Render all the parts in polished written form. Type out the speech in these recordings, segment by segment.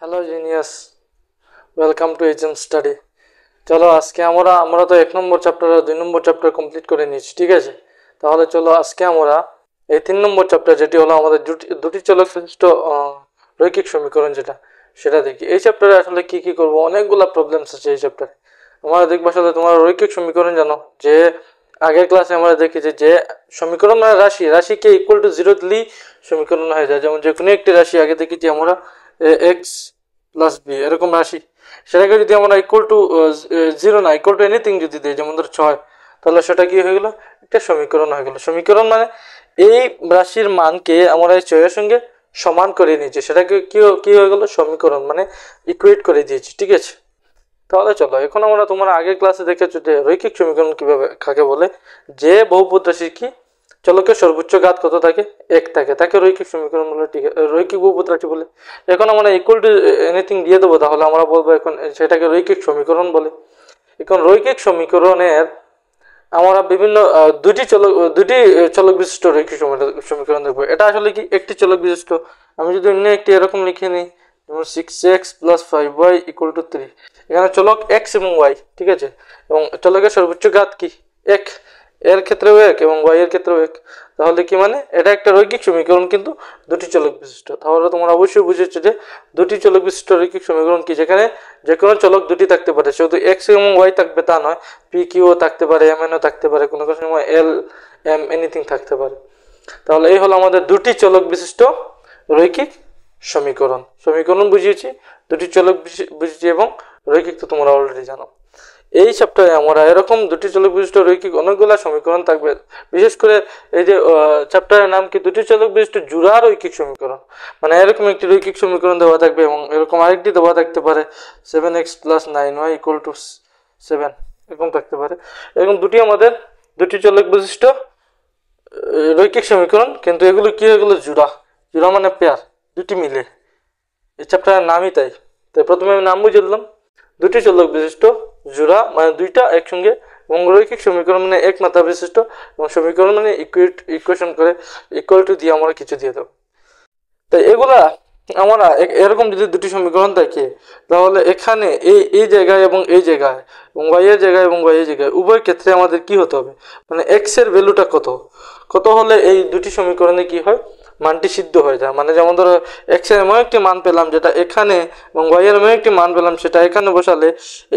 Hello genius, welcome to HM study. চলো আজকে আমরা তো 1 নম্বর চ্যাপ্টার আর 2 নম্বর চ্যাপ্টার কমপ্লিট করে নিয়েছি, ঠিক আছে। তাহলে চলো আজকে আমরা এই 3 নম্বর চ্যাপ্টার, যেটি হলো আমাদের দুটি চলক বিশিষ্ট রৈখিক সমীকরণ, সেটা দেখি। এই চ্যাপ্টারে আসলে কি কি করবো, অনেকগুলো প্রবলেমস আছে এই চ্যাপ্টারে। আমরা দেখবো আসলে তোমার রৈখিক সমীকরণ জানো, যে আগের ক্লাসে আমরা দেখেছি যে সমীকরণ মানে রাশিকে ইকুয়াল টু 0 দিলেই সমীকরণ হয়ে যায়। যেমন যে কোনো একটি রাশি আগে দেখেছি আমরা এক্স প্লাস বি, এরকম রাশি, সেটাকে যদি আমরা ইকুয়াল টু 0 না ইকুয়াল টু এনিথিং যদি দিই, যেমন ধর 6, তাহলে সেটা কি হয়ে গেল, একটা সমীকরণ হয়ে গেল। সমীকরণ মানে এই রাশির মানকে আমরা এই 6 এর সঙ্গে সমান করে নিয়েছি, সেটাকে কি হয়ে গেল, সমীকরণ মানে ইকুয়েট করে দিয়েছি, ঠিক আছে। তাহলে চলো এখন আমরা তোমরা আগের ক্লাসে দেখেছো যে রৈখিক সমীকরণ কিভাবে কাকে বলে, যে বহুপদ রাশির কি চলকের সর্বোচ্চ ঘাত কত থাকে, 1 থাকে, তাকে রৈখিক সমীকরণ বলে, ঠিক আছে, রৈখিক বহুপদ রাশি বলে। এখন আমরা ইকুয়াল টু এনিথিং দিয়ে দেবো, তাহলে আমরা বলবো এখন সেটাকে রৈখিক সমীকরণ বলে। এখন রৈখিক সমীকরণের আমরা বিভিন্ন দুটি চলক বিশিষ্ট রৈখিক সমীকরণ দেখবো। এটা আসলে কি একটি চলক বিশিষ্ট। আমি যদি অন্য একটি এরকম লিখে নিই, যেমন 6x + 5y = 3, এখানে চলক x এবং y, ঠিক আছে, এবং চলকের সর্বোচ্চ ঘাত কি 1, এর ক্ষেত্রেও 1 এবং y এর ক্ষেত্রেও 1, তাহলে কি মানে এটা একটা রৈখিক সমীকরণ, কিন্তু দুটি চলক বিশিষ্ট। তাহলে তোমরা অবশ্যই বুঝেছো যে দুটি চলক বিশিষ্ট রৈখিক সমীকরণ কি, যেখানে যে কোনো চলক দুটি থাকতে পারে, শুধু x এবং y থাকবে তা নয়, p q ও থাকতে পারে, m n ও থাকতে পারে, কোনো কোনো সময় l m এনিথিং থাকতে পারে। তাহলে এই হলো আমাদের দুটি চলক বিশিষ্ট রৈখিক সমীকরণ বুঝিয়েছি, দুটি চলক বুঝিয়েছি, এবং রৈখিক তো তোমরা অলরেডি জানো। এই চ্যাপ্টারে আমরা এরকম দুটি চলক বিশিষ্ট রৈখিক অনেকগুলো সমীকরণ থাকবে। বিশেষ করে এই যে চ্যাপ্টারের নাম কি, দুটি চলক বিশিষ্ট জোড়া রৈখিক সমীকরণ, মানে এরকম একটি রৈখিক সমীকরণ দেওয়া থাকবে এবং এরকম আরেকটি দেওয়া থাকতে পারে 7x + 9y = 7, এরকম থাকতে পারে। এরকম আমাদের দুটি চলক বিশিষ্ট রৈখিক সমীকরণ, কিন্তু এগুলো কি হয়ে গেলো, জোড়া মানে পেয়ার, দুটি মিলে। এই চ্যাপ্টারের নামই তাই। প্রথমে আমি নাম বুঝে দিলাম, দুটি চলক বিশিষ্ট জোড়া মানে দুইটা একসঙ্গে, এবং রৈখিক সমীকরণ মানে এক মাত্রা বিশিষ্ট, এবং সমীকরণ মানে ইকুয়েশন করে ইকুয়াল টু দিয়ে আমরা কিছু দিয়ে দেবো। তাই এগুলা আমরা এরকম যদি দুটি সমীকরণ থাকে, তাহলে এখানে এই জায়গায় এবং এই জায়গায়, এবং y এর জায়গায় এবং y এর জায়গায়, উভয় ক্ষেত্রে আমাদের কি হতে হবে, মানে x এর ভ্যালুটা কত হলে এই দুটি সমীকরণে কি হয়, মানটি সিদ্ধ হয়ে যায়। মানে যেমন ধরো x এর এমন একটি মান পেলাম যেটা এখানে, এবং y এর এমন একটি মান পেলাম সেটা এখানে বসালে,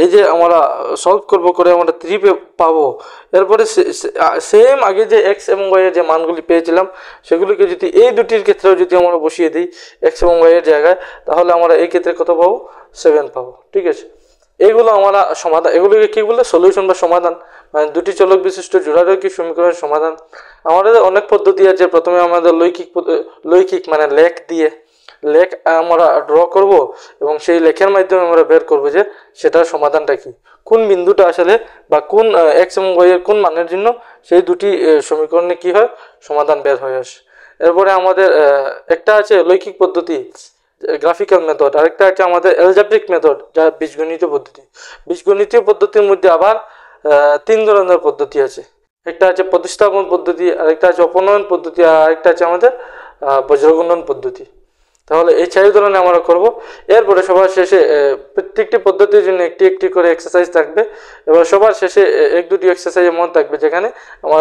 এই যে আমরা সলভ করে আমরা 3 পাবো। এরপরে সেম আগে যে x এবং y এর যে মানগুলি পেয়েছিলাম, সেগুলিকে যদি এই দুটির ক্ষেত্রেও যদি আমরা বসিয়ে দিই x এবং y এর জায়গায়, তাহলে আমরা এই ক্ষেত্রে কত পাবো, 7 পাবো, ঠিক আছে। এইগুলো আমরা সমাধান, এগুলোকে কি বলে, সলিউশন বা সমাধান, মানে দুটি চলক বিশিষ্ট জোড়া রৈখিক সমীকরণের সমাধান। আমাদের অনেক পদ্ধতি আছে। প্রথমে আমাদের লৈখিক মানে লেখ আমরা ড্র করব, এবং সেই লেখের মাধ্যমে আমরা বের করব যে সেটার সমাধানটা কি, কোন বিন্দুটা আসলে বা কোন x এবং y এর কোন মানের জন্য সেই দুটি সমীকরণে কি হয়, সমাধান বের হয়ে আসে। এরপরে আমাদের একটা আছে লৈখিক পদ্ধতি, গ্রাফিক্যাল মেথড, আরেকটা আছে আমাদের অ্যালজেব্রিক মেথড, যা বীজগণিতীয় পদ্ধতি। বীজগণিতীয় পদ্ধতির মধ্যে আবার 3 ধরনের পদ্ধতি আছে। একটা আছে প্রতিস্থাপন পদ্ধতি, আরেকটা আছে অপনয়ন পদ্ধতি, আর আরেকটা আছে আমাদের বজ্রগুণন পদ্ধতি। তাহলে এই 4 ধরনের আমরা করব। এরপরে সবার শেষে প্রত্যেকটি পদ্ধতির জন্য একটি একটি করে এক্সারসাইজ থাকবে। এবার সবার শেষে 1-2টি এক্সারসাইজ এমন থাকবে যেখানে আমরা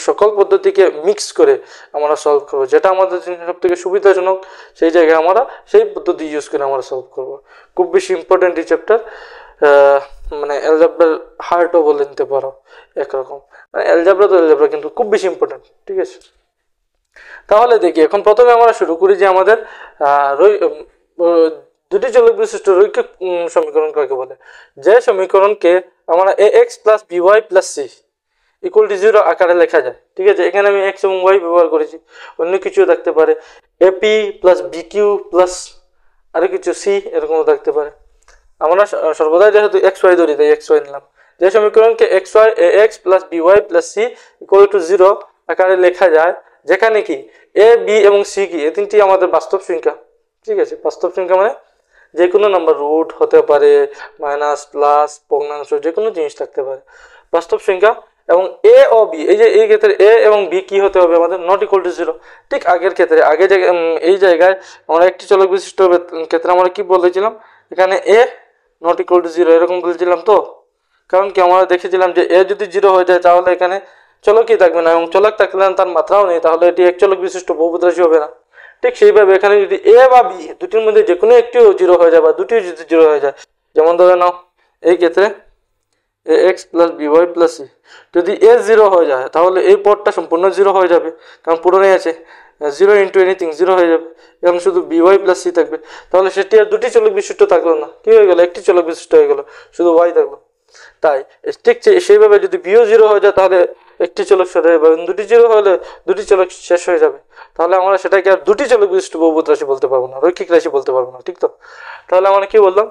সকল পদ্ধতিকে মিক্স করে আমরা সলভ করব, যেটা আমাদের জন্য সবথেকে সুবিধাজনক, সেই জায়গায় আমরা সেই পদ্ধতি ইউজ করে আমরা সলভ করব। খুব বেশি ইম্পর্টেন্ট এই চ্যাপ্টার, মানে অ্যালজেব্রার হার্টও বলে নিতে পারো একরকম, মানে অ্যালজেব্রা কিন্তু খুব বেশি ইম্পর্টেন্ট, ঠিক আছে। তাহলে দেখি এখন প্রথমে আমরা শুরু করি যে আমাদের দুটি চলক বিশিষ্ট রৈখিক সমীকরণ কাকে বলে, যে সমীকরণকে আমরা ax + by + c = 0 আকারে লেখা যায়, ঠিক আছে। এখানে আমি x এবং y ব্যবহার করেছি, অন্য কিছু থাকতে পারে, ap + bq + আরো কিছু c এরকমও থাকতে পারে। আমরা সর্বদা যেহেতু xy ধরি তাই xy নিলাম। যে সমীকরণকে ax + by + c = 0 আকারে লেখা যায়, যেখানে কি a b এবং c কি, এই তিনটি আমাদের বাস্তব সংখ্যা, ঠিক আছে। বাস্তব সংখ্যা মানে যে কোনো নাম্বার, রুট হতে পারে, মাইনাস, প্লাস, ভগ্নাংশ, যে কোনো জিনিস থাকতে পারে। বাস্তব সংখ্যা এবং এ ও বি, এই যে এই ক্ষেত্রে এ এবং বি কি হতে হবে আমাদের, নট ইকুয়াল টু জিরো। ঠিক আগের ক্ষেত্রে আগে এই জায়গায় আমরা একটি চলক বিশিষ্ট ক্ষেত্রে আমরা কি বলেছিলাম, এখানে এ নট ইকুয়াল টু জিরো এরকম বলেছিলাম তো। কারণ কি আমরা দেখেছিলাম যে এ যদি জিরো হয়ে যায় তাহলে এখানে চলকই থাকবে না, এবং চলক থাকলে তার মাত্রাও নেই, তাহলে এটি এক চলক বিশিষ্ট বহুপদ রাশি হবে না। ঠিক সেইভাবে এখানে যদি এ বা বি দুটির মধ্যে যে কোনো একটিও জিরো হয়ে যায় বা দুটিও যদি জিরো হয়ে যায়, যেমন ধরে নাও এই ক্ষেত্রে A X plus B Y plus C, যদি এ জিরো হয়ে যায় তাহলে এই পদটা সম্পূর্ণ জিরো হয়ে যাবে, কারণ পুরোটাই আছে, জিরো ইন্টু এনিথিং জিরো হয়ে যাবে, এবং শুধু বি ওয়াই প্লাস সি থাকবে। তাহলে সেটি আর দুটি চলক বিশিষ্ট থাকলো না, কি হয়ে গেল, একটি চলক বিশিষ্ট হয়ে গেল, শুধু ওয়াই থাকলো। তাই ঠিক সেইভাবে যদি বিও জিরো হয়ে যায় তাহলে একটি চলক শেষ হয়ে যাবে, দুটি জিরো হলে দুটি চলক শেষ হয়ে যাবে, তাহলে আমরা সেটাকে আর দুটি চলক বিশিষ্ট বহুপদ রাশি বলতে পারবো না, রৈখিক রাশি বলতে পারবো না। ঠিক তো, তাহলে আমরা কি বললাম,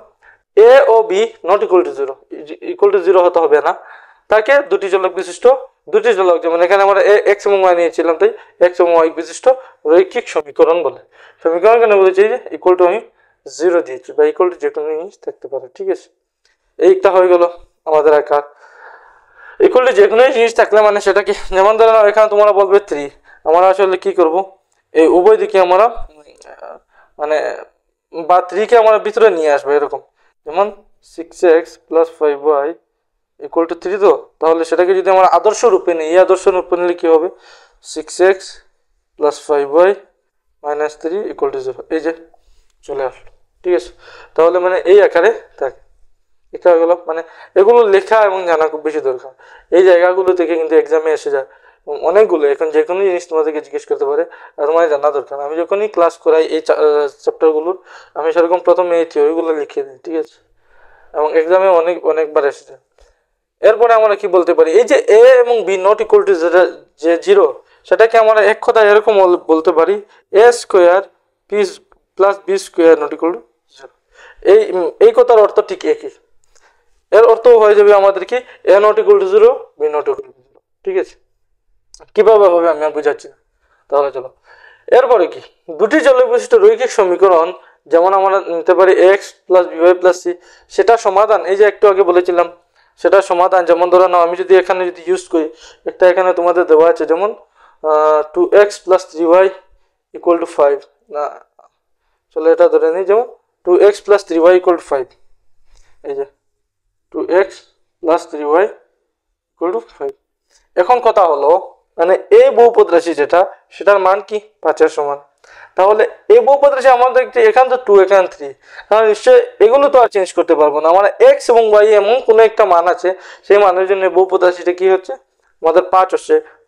এ ও B not equal to zero, equal to zero হতে হবে না, তাকে দুটি চলক বিশিষ্ট, দুটি চলক, যেমন এখানে আমরা এক্স এবং ওয়াই নিয়েছিলাম, তাই এক্স এবং ওয়াই বিশিষ্ট রৈখিক সমীকরণ বলে। সমীকরণ কেন বলেছি, যে ইকুয়াল টু আমি জিরো দিয়েছি, বা ইকুয়াল টু যে কোনো জিনিস থাকতে পারে। ঠিক আছে, এইটা হয়ে গেল আমাদের আকার। ইকুয়াল টু যে কোনো জিনিস থাকলে মানে সেটা কি, যেমন ধরো এখানে তোমরা বলবে 3, আমরা আসলে কি করব, এই উভয় দিকে আমরা মানে বা 3কে আমরা ভিতরে নিয়ে আসবো, এরকম যেমন 6x plus 5y equal to 3, তো তাহলে সেটাকে যদি আমরা আদর্শ রূপে নিই, এই আদর্শ রূপে নিলে কি হবে, 6x plus 5y minus 3 equal to 0, এই যে চলে আসলো। ঠিক আছে, তাহলে মানে এই আকারে থাকে। এটা হলো মানে এগুলো লেখা এবং জানা খুব বেশি দরকার, এই জায়গাগুলো থেকে কিন্তু এক্সামে এসে যায় অনেকগুলো। এখন যে কোনো জিনিস তোমাদেরকে জিজ্ঞেস করতে পারে, আর তোমার জানা দরকার। আমি যখনই ক্লাস করাই এই চ্যাপ্টারগুলোর, আমি সেরকম প্রথমে এই থিওরিগুলো লিখে দিই। ঠিক আছে, এবং এক্সামে অনেকবার এসে যায়। এরপরে আমরা কি বলতে পারি, এই যে এ এবং বি নট ইকুয়াল টু যে জিরো, সেটাকে আমরা এক কথায় এরকম বলতে পারি, A square P plus B square not equal to zero. এই কথার অর্থ ঠিক একই, এর অর্থ হয়ে যাবে আমাদের কি, A not equal to zero, B not equal to zero. ঠিক আছে, কিভাবে হবে আমি আর বুঝাচ্ছি না, তাহলে চলো। এরপরে কি, দুটি চলক বিশিষ্ট রৈখিক সমীকরণ, যেমন আমরা নিতে পারি x plus b y plus c, সেটা সমাধান, এই যে একটু আগে বলেছিলাম সেটা সমাধান। যেমন ধরো না আমি যদি এখানে যদি ইউজ করি, একটা এখানে তোমাদের দেওয়া আছে, যেমন 2x plus 3y equal to 5, না চলো এটা ধরে নিই, যেমন 2x plus 3y equal to 5, এই যে 2x plus 3y equal to 5। এখন কথা হলো, মানে এই বহুপদ রাশি যেটা, সেটার মান কি 5-এর সমান। তাহলে এই বহুপদ রাশি আমাদের এখানে তো 2 এখানে 3, তাহলে নিশ্চয়ই এগুলো তো আর চেঞ্জ করতে পারবো না। আমরা x এবং y এমন কোনো একটা মান আছে, সেই মানের জন্য বহুপদ রাশিটা কি হচ্ছে, আমাদের 5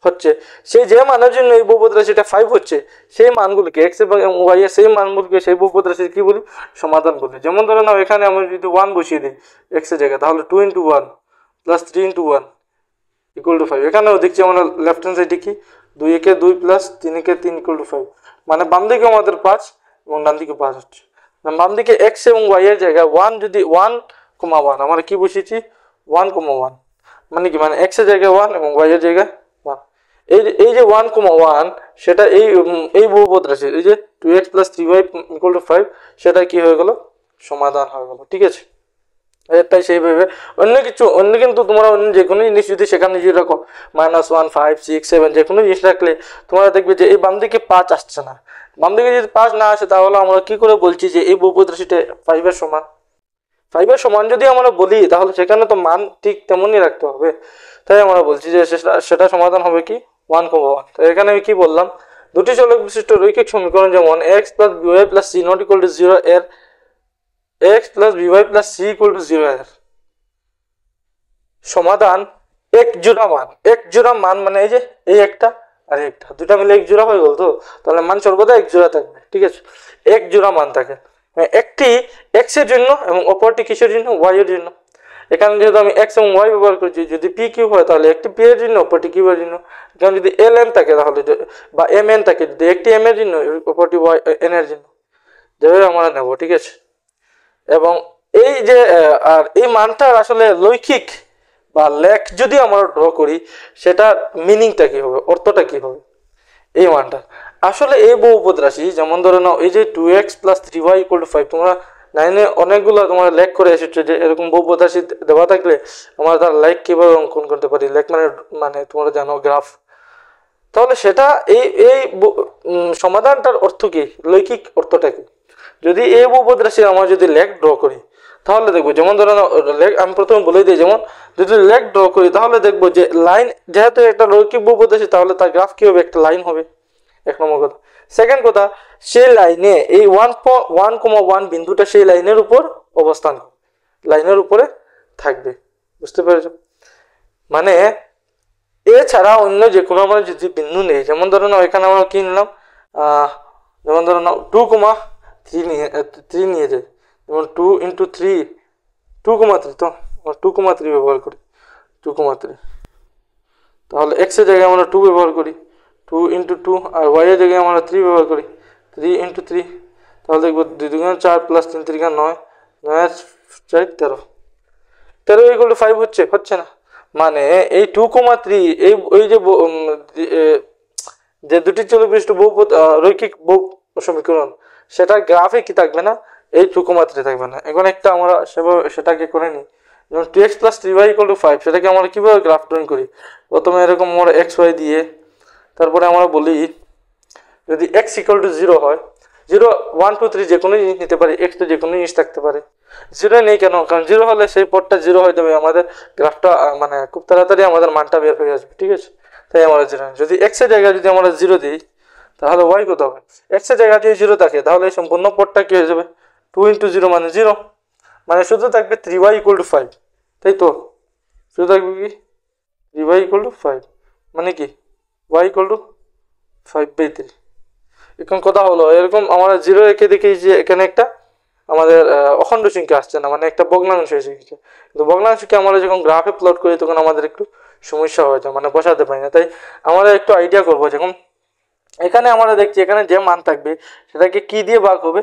হচ্ছে সেই যে মানের জন্য এই বহুপদ রাশিটা 5 হচ্ছে, সেই মানগুলোকে x এবং y এর সেই মানগুলোকে সেই বহুপদ রাশি কি বলি, সমাধান বলি। যেমন ধরে নাও এখানে আমরা যদি 1 বসিয়ে দিই x এর জায়গায়, তাহলে 2 × 1 প্লাস 3 × 1 ইকুয়াল টু 5। এখানেও দেখছি আমরা লেফট হ্যান্ড সাইডে কি 2 একে 2 প্লাস 3 একে 3 ইকুয়াল টু 5, মানে বাম দিকে আমাদের 5 এবং ডান দিকে 5 হচ্ছে। বাম দিকে x এবং y এর জায়গায় 1 যদি 1,1 আমরা কি বসিয়েছি 1,1, মানে কি, মানে x এর জায়গায় 1 এবং y এর জায়গায় 1। এই যে 1,1 সেটা এই বহুপদ রাশি, এই যে 2x plus 3y equal to 5, সেটা কি হয়ে গেল, সমাধান হয়ে গেল। ঠিক আছে, এটাই সেইভাবে অন্য কিন্তু তোমরা অন্য যে কোনো জিনিস যদি সেখানে যদি রাখো -1 5 6 7 যে কোনো জিনিস রাখলে তোমরা দেখবে যে এই বাম দিকে 5 আসছে না। বাম দিকে যদি 5 না আসে তাহলে আমরা কি করে বলছি যে এই বহুপদ রাশিটা 5-এর সমান। 5-এর সমান যদি আমরা বলি তাহলে সেখানে তো মান ঠিক তেমনই রাখতে হবে। তাই আমরা বলছি যে সেটা সমাধান হবে কি 1,1। তো এখানে আমি কি বললাম, দুটি চলক বিশিষ্ট রৈখিক সমীকরণ যেমন x plus by plus c not equal to 0 এর x plus by plus c equal to 0 এর সমাধান এক জোড়া মান মানে এই যে এই একটা আর একটা দুটা মিলে এক জোড়া হয়ে গেল, তো তাহলে মান সর্বদা এক জোড়া থাকবে। ঠিক আছে, এক জোড়া মান থাকে, একটি x এর জন্য এবং অপরটি কিসের জন্য, y এর জন্য। এখানে যেহেতু আমি x এবং y ব্যবহার করছি, যদি p q হয় তাহলে একটি p এর জন্য অপরটি q এর জন্য। এখানে যদি l n থাকে তাহলে বা m n থাকে, যদি একটি m এর জন্য অপরটি y n এর জন্য, যেভাবে আমরা নেব। ঠিক আছে, এবং এই যে আর এই মানটার আসলে লৈখিক বা লেখ যদি আমরা ড্র করি, সেটার মিনিংটা কি হবে, অর্থটা কি হবে এই মানটা। আসলে এই বহুপদ রাশি যেমন ধরে নাও এই যে 2x plus 3y equal to 5, তোমরা 9-এ অনেকগুলো তোমার লেখ করে এসেছে যে এরকম বহুপদ রাশি দেওয়া থাকলে আমরা তার লেখ কীভাবে অঙ্কন করতে পারি। লেখ মানে তোমরা জানো গ্রাফ। তাহলে সেটা এই সমাধানটার অর্থ কি, লৈখিক অর্থটা কি। যদি এই বহুপদ রাশি আমরা যদি লেখ ড্র করি তাহলে দেখবো, যেমন ধরো লেখ আমি প্রথমে বলে দিই, যেমন যদি লেখ ড্র করি তাহলে দেখবো যে লাইন, যেহেতু একটা লৈখিক বহুপদ রাশি তাহলে তার গ্রাফ কি হবে, একটা লাইন হবে, এক নম্বর কথা। সেকেন্ড কথা, সেই লাইনে এই 1,1 বিন্দুটা সেই লাইনের উপর অবস্থান, লাইনের উপরে থাকবে, বুঝতে পেরেছ। মানে এছাড়া অন্য যে কোনো আমরা যদি বিন্দু নেই, যেমন ধরো না এখানে আমরা কি নিলাম, যেমন ধরো না 2,3 নিয়ে যাই, যেমন 2 × 3 2,3, তো 2,3 ব্যবহার করি, 2,3। তাহলে x এর জায়গায় আমরা 2 ব্যবহার করি, 2 × 2, আর y এর জায়গায় আমরা 3 ব্যবহার করি, 3 × 3। তাহলে দেখবো 2 × 4 + 3 × 9, 9 × 4 13, 13 = 5 হচ্ছে না। মানে এই 2,3 এই যে দুটি চলবিষ্ট বহুপদ রৈখিক বহু সমীকরণ, সেটা গ্রাফে কি থাকবে না, এই 2,3 থাকবে না। এখন একটা আমরা সেটাকে করে নিই, যেমন 2x + 3y = 5, সেটাকে আমরা কীভাবে গ্রাফ ড্রয়িং করি। প্রথমে এরকম আমরা xy দিয়ে, তারপরে আমরা বলি যদি x = 0 হয়, 0 1 2 3 যে কোনো জিনিস নিতে পারি, x তো যে কোনো জিনিস থাকতে পারে। 0 নেই কেন, কারণ 0 হলে সেই পথটা 0 হয়ে যাবে, আমাদের গ্রাফটা মানে খুব তাড়াতাড়ি আমাদের মানটা বের হয়ে আসবে, ঠিক আছে। তাই আমরা 0, যদি x এর জায়গায় যদি আমরা 0 দিই তাহলে y কত হবে, x এর জায়গায় যদি 0 থাকে তাহলে এই সম্পূর্ণ পথটা কি হয়ে যাবে, 2 × 0 মানে 0, মানে শুধু থাকবে 3y = 5, তাই তো, শুধু থাকবে কি 3y = 5, মানে কি y = 5/3। এখন কথা হলো এরকম আমরা 0 রেখে দেখি যে এখানে একটা আমাদের অখণ্ড সংখ্যা আসছে না, মানে একটা ভগ্নাংশ এসে গেছে। কিন্তু ভগ্নাংশকে আমরা যখন গ্রাফে প্লট করি তখন আমাদের একটু সমস্যা হয়ে যায়, মানে বসাতে পারি না। তাই আমরা একটু আইডিয়া করবো, যখন এখানে আমরা দেখছি এখানে যে মান থাকবে সেটাকে কি দিয়ে ভাগ হবে,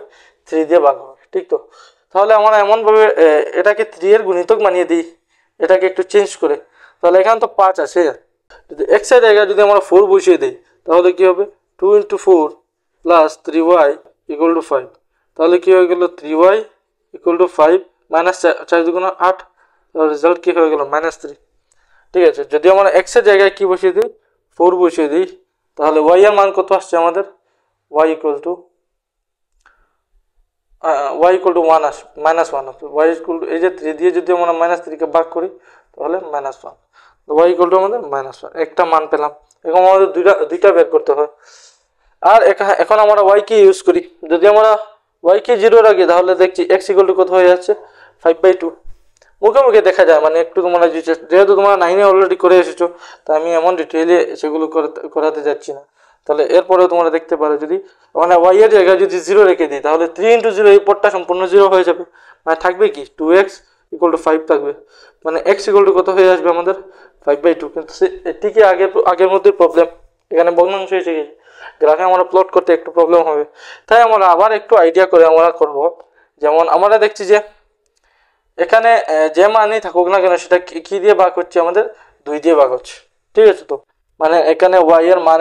3 দিয়ে ভাগ হবে, ঠিক তো। তাহলে আমরা এমনভাবে এটাকে 3 এর গুণিতক বানিয়ে দিই, এটাকে একটু চেঞ্জ করে। তাহলে এখানে তো 5 আছে, যদি x এর জায়গায় যদি আমরা 4 বসিয়ে দিই তাহলে কি হবে, 2 × 4 + 3y = 5। তাহলে কি হয়ে গেল, 3y = 5 - 4 × 8, তাহলে রেজাল্ট কি হয়ে গেল, -3। ঠিক আছে, যদি আমরা x এর জায়গায় কি বসিয়ে দিই, 4 বসিয়ে দিই, তাহলে y এর মান কত আসছে আমাদের, y = 1 আসবে, -1 আসবে। y এই যে 3 দিয়ে যদি আমরা -3 কে ভাগ করি তাহলে -1, y = আমাদের -1, একটা মান পেলাম। এখন আমাদের দুইটা বের করতে হয়। আর এখন আমরা y কে ইউজ করি, যদি আমরা y কে 0 রাখি তাহলে দেখছি x = কত হয়ে যাচ্ছে, 5/2। মুখে মুখে দেখা যায়, মানে একটু তোমরা যেহেতু তোমরা 9-এ অলরেডি করে এসেছো, তাই আমি এমন ডিটেইলে সেগুলো করাতে যাচ্ছি না। তাহলে এরপরেও তোমরা দেখতে পারো, যদি মানে y এর জায়গায় যদি 0 রেখে দিই তাহলে 3 × 0 এই পদটা সম্পূর্ণ 0 হয়ে যাবে, মানে থাকবে কি 2x = 5 থাকবে, মানে x = কত হয়ে আসবে আমাদের, 5/2। কিন্তু ঠিকই আগের মধ্যে প্রবলেম, এখানে ভগ্নাংশ এসে গেছে, গ্রাফে আমরা প্লট করতে একটু প্রবলেম হবে। তাই আমরা আবার একটু আইডিয়া করে আমরা করব। যেমন আমরা দেখছি যে এখানে যে মানই থাকুক না কেন সেটা কি দিয়ে ভাগ হচ্ছে, আমাদের 2 দিয়ে ভাগ হচ্ছে, ঠিক আছে। তো মানে এখানে y এর মান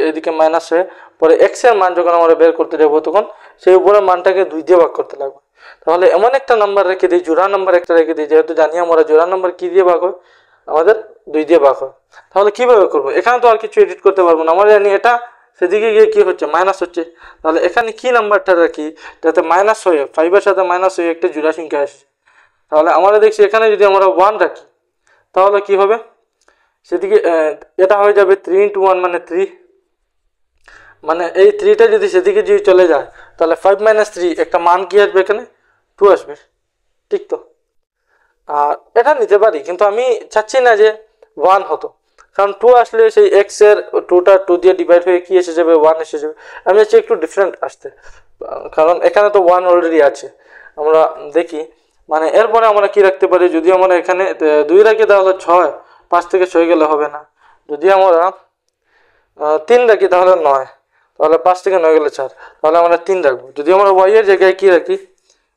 এদিকে মাইনাস হয়ে পরে x এর মান যখন আমরা বের করতে যাবো তখন সেই উপরের মানটাকে 2 দিয়ে ভাগ করতে লাগবে। তাহলে এমন একটা নাম্বার রেখে দিই, জোড়া নাম্বার একটা রেখে দিই, যেহেতু জানি আমরা জোড়া নাম্বার কি দিয়ে ভাগ হয়, আমাদের 2 দিয়ে ভাগ হয়। তাহলে কিভাবে করবো, এখানে তো আর কিছু এডিট করতে পারবো না, আমরা জানি এটা সেদিকে গিয়ে কি হচ্ছে, মাইনাস হচ্ছে। তাহলে এখানে কি নাম্বারটা রাখি যাতে মাইনাস হয়ে 5 এর সাথে মাইনাস হয়ে একটা জোড়া সংখ্যা আসে। তাহলে আমরা দেখছি এখানে যদি আমরা 1 রাখি তাহলে কি হবে, সেদিকে এটা হয়ে যাবে 3 × 1 মানে 3, মানে এই 3টা যদি সেদিকে যদি চলে যায় তাহলে 5 - 3 একটা মান কি আসবে, এখানে 2 আসবে, ঠিক তো। আর এটা নিতে পারি, কিন্তু আমি চাচ্ছি না যে 1 হতো, কারণ 2 আসলে সেই x এর 2টা 2 দিয়ে ডিভাইড হয়ে কি এসে যাবে, 1 এসে যাবে। আমি চাচ্ছি একটু ডিফারেন্ট আসতে, কারণ এখানে তো 1 অলরেডি আছে। আমরা দেখি, মানে এরপরে আমরা কি রাখতে পারি, যদি আমরা এখানে 2 রাখি তাহলে 6, 5 থেকে 6 গেলে হবে না। যদি আমরা 3 রাখি তাহলে 9, তাহলে 5 থেকে 9 গেলে 4, তাহলে আমরা 3 রাখবো। যদি আমরা y এর জায়গায় কি রাখি,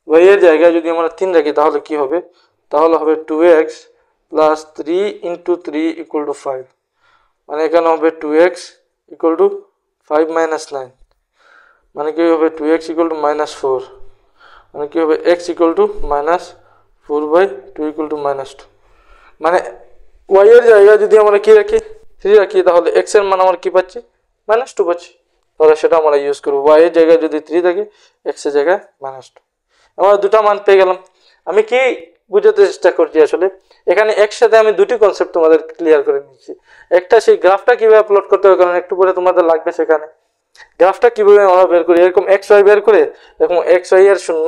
y এর জায়গায় যদি আমরা 3 রাখি তাহলে কি হবে, তাহলে হবে 2x + 3 × 3 = 5, মানে এখানে হবে 2x = 5 - 9, মানে কি হবে 2x = -4, মানে কি হবে x equal to -4/2 equal to -2। মানে y এর জায়গায় যদি আমরা কি রাখি 3 রাখি তাহলে x এর মান আমরা কি পাচ্ছি -2 পাচ্ছি। তাহলে সেটা আমরা ইউজ করব, y এর জায়গায় যদি 3 থাকে x এর জায়গায় -2। আমরা দুটো মান পেয়ে গেলাম। আমি কি বুঝাতে চেষ্টা করছি আসলে এখানে একসাথে আমি দুটি কনসেপ্ট তোমাদের ক্লিয়ার করে নিচ্ছি। একটা সেই গ্রাফটা কিভাবে আপলোড করতে হবে, কারণ একটু পরে তোমাদের লাগবে সেখানে গ্রাফটা কিভাবে আমরা বের করি, এরকম এক্স ওয়াই বের করে এরকম এক্স ওয়াই এর শূন্য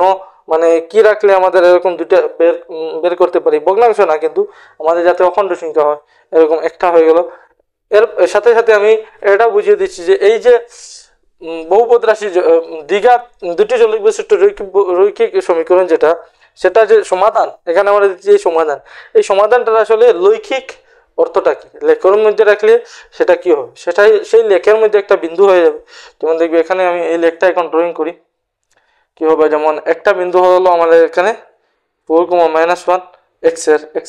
মানে কি রাখলে আমাদের এরকম দুইটা বের করতে পারি, ভগ্নাংশ না কিন্তু আমাদের যাতে অখণ্ড সংখ্যা হয়, এরকম একটা হয়ে গেল। এর সাথে সাথে আমি এটা বুঝিয়ে দিচ্ছি যে এই যে বহুপদ রাশি দ্বিঘাত দুটি চলক বিশিষ্ট রৈখিক সমীকরণ যেটা, সেটা যে সমাধান এখানে আমরা দিচ্ছি এই সমাধানটা আসলে লৈখিক অর্থটা কি, লেখের মধ্যে রাখলে সেটা কি হবে, সেটাই সেই লেখের মধ্যে একটা বিন্দু হয়ে যাবে। যেমন দেখবে এখানে আমি এই লেখটা এখন ড্রয়িং করি, কি হবে যেমন একটা বিন্দু হলো আমাদের এখানে 4, -1 x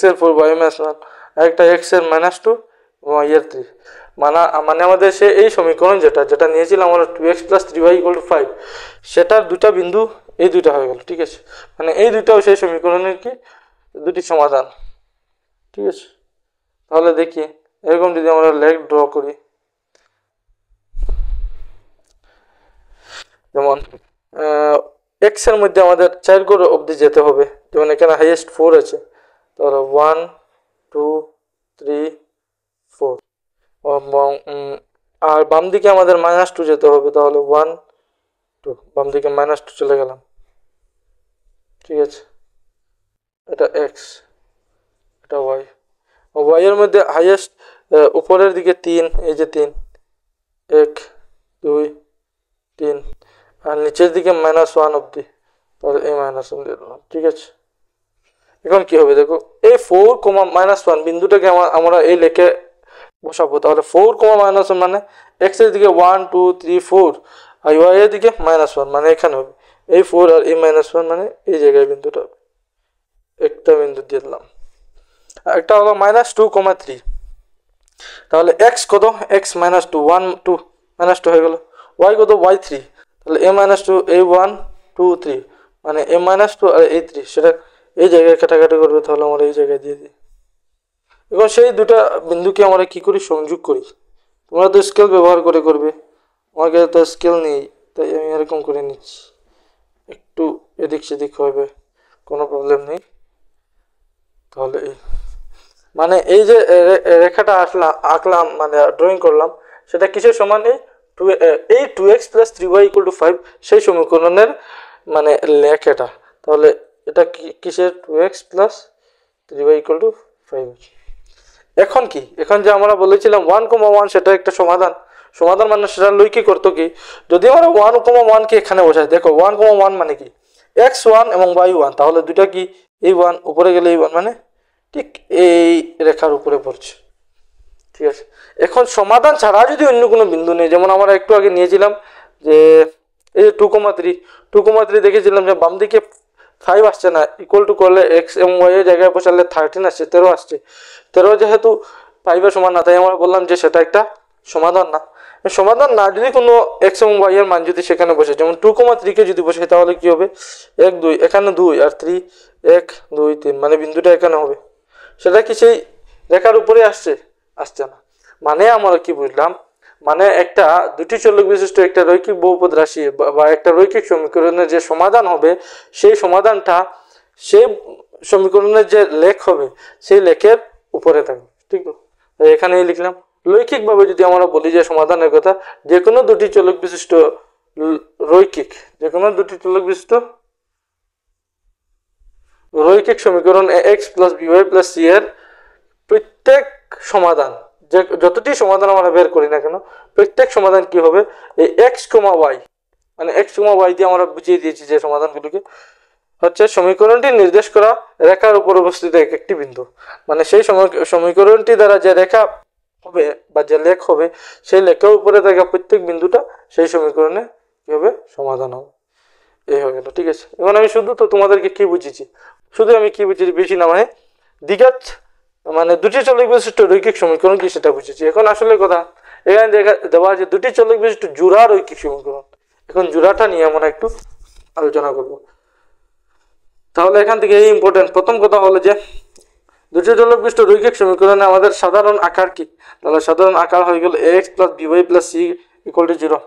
এর 4 y -1 আর একটা x এর -2 y এর 3। মানে আমাদের সে এই সমীকরণ যেটা নিয়েছিলাম আমরা 2x + 3y = 5, সেটার দুটা বিন্দু এই দুইটা হয়ে গেল। ঠিক আছে, মানে এই দুইটাও সেই সমীকরণের কি দুটি সমাধান। ঠিক আছে, তাহলে দেখি এরকম যদি আমরা লেখ ড্র করি, যেমন x এর মধ্যে আমাদের 4 ঘর অবধি যেতে হবে, যেমন এখানে হাইয়েস্ট 4 আছে, তাহলে 1 2 3 4 এবং আর বাম দিকে আমাদের -2 যেতে হবে, তাহলে 1 2 বাম দিকে -2 চলে গেলাম। ঠিক আছে, এটা x, এটা y। y এর মধ্যে হাইয়েস্ট উপরের দিকে 3, এই যে 3 1 2 3 আর নিচের দিকে -1 অবধি, তাহলে এই -1 দিয়ে দিলাম। ঠিক আছে, এখন কি হবে দেখো এই 4, -1 বিন্দুটাকে আমরা এই লেখে বসাবো, তাহলে 4, -1 মানে x এর দিকে 1 2 3 4 আর y এর দিকে -1 মানে এখানে হবে এই 4 আর এই -1 মানে এই জায়গায় বিন্দুটা হবে, একটা বিন্দু দিয়ে দিলাম। আর একটা হলো -2, 3, তাহলে x কত x -2 1 2 -2 হয়ে গেল, y কত y 3, তাহলে a -2 a 1 2 3 মানে a -2 আর a 3 সেটা এই জায়গায় কাটাকাটি করবে, তাহলে আমরা এই জায়গায় দিয়ে দিই। এখন সেই দুটা বিন্দুকে আমরা কি করি সংযোগ করি, তোমরা তো স্কেল ব্যবহার করে করবে, আমার কাছে তো স্কেল নেই তাই আমি এরকম করে নিচ্ছি, একটু এদিক সেদিক হবে কোনো প্রবলেম নেই। তাহলে এই মানে এই যে রেখাটা আঁকলাম মানে ড্রয়িং করলাম, সেটা কিসের সমান এই 2x + 3y = 5 সেই সমীকরণের মানে লেখ এটা। তাহলে এটা কিসের 2x + 3y = 5। এখন কি, এখন যে আমরা বলেছিলাম 1, 1 সেটা একটা সমাধান মানে সেটা লৈখিক অর্থ কি, যদি আমরা 1, 1 কে এখানে বসাই, দেখো 1, 1 মানে কি x1 এবং y1, তাহলে দুটা কি এই 1 উপরে গেলে এই 1 মানে ঠিক এই রেখার উপরে পড়ছে। ঠিক আছে, এখন সমাধান ছাড়া যদি অন্য কোনো বিন্দু নেই, যেমন আমরা একটু আগে নিয়েছিলাম যে এই যে 2,3 দেখেছিলাম যে বাম দিকে 5 আসছে না, ইকুয়াল টু করলে x এবং y এর জায়গায় বসালে 13 আসছে, 13 আসছে, 13 যেহেতু 5 এর সমান না, তাই আমরা বললাম যে সেটা একটা সমাধান না। সমাধান না যদি কোনো x এবং y এর মান যদি সেখানে বসে, যেমন 2,3 কে যদি বসে তাহলে কি হবে 1 2 এখানে 2 আর 3 1 2 3 মানে বিন্দুটা এখানে হবে, সেটা কি সেই রেখার উপরে আসছে না। মানে আমরা কি বুঝলাম, মানে একটা দুটি চলক বিশিষ্ট একটা রৈখিক বহুপদ রাশি বা একটা রৈখিক সমীকরণের যে সমাধান হবে, সেই সমাধানটা সেই সমীকরণের যে লেখ হবে সেই লেখের উপরে থাকবে। ঠিক তো, এখানেই লিখলাম লৈখিকভাবে যদি আমরা বলি যে সমাধানের কথা, যে কোনো দুটি চলক বিশিষ্ট রৈখিক সমীকরণ x + by + c এর প্রত্যেক সমাধান, যে যতটি সমাধান আমরা বের করি না কেন, প্রত্যেক সমাধান কি হবে এই x, y মানে x, y দিয়ে আমরা বুঝিয়ে দিয়েছি যে সমাধানগুলোকে হচ্ছে সমীকরণটি নির্দেশ করা রেখার উপর অবস্থিত একটি বিন্দু, মানে সেই সমীকরণটি দ্বারা যে রেখা হবে বা যে লেখ হবে সেই লেখের উপরে থাকা প্রত্যেক বিন্দুটা সেই সমীকরণে কি হবে সমাধান হবে। এই হয়ে গেল। ঠিক আছে, এখন আমি শুধু তো তোমাদেরকে কি বুঝিয়েছি, বেশি না মানে দ্বিঘাত মানে দুটি চলক বিশিষ্ট রৈখিক সমীকরণ কি সেটা বুঝেছি। এখন আসলে কথা এখানে দেওয়া আছে দুটি চলক বিশিষ্ট জোড়া রৈখিক সমীকরণ, এখন জোড়াটা নিয়ে আমরা একটু আলোচনা করব। তাহলে এখান থেকে এই ইম্পর্টেন্ট প্রথম কথা হলো যে দুটি দোলকবিষ্ট রৈখিক সমীকরণে আমাদের সাধারণ আকার কি, তাহলে সাধারণ আকার হয়ে গেল ax + by + c = 0,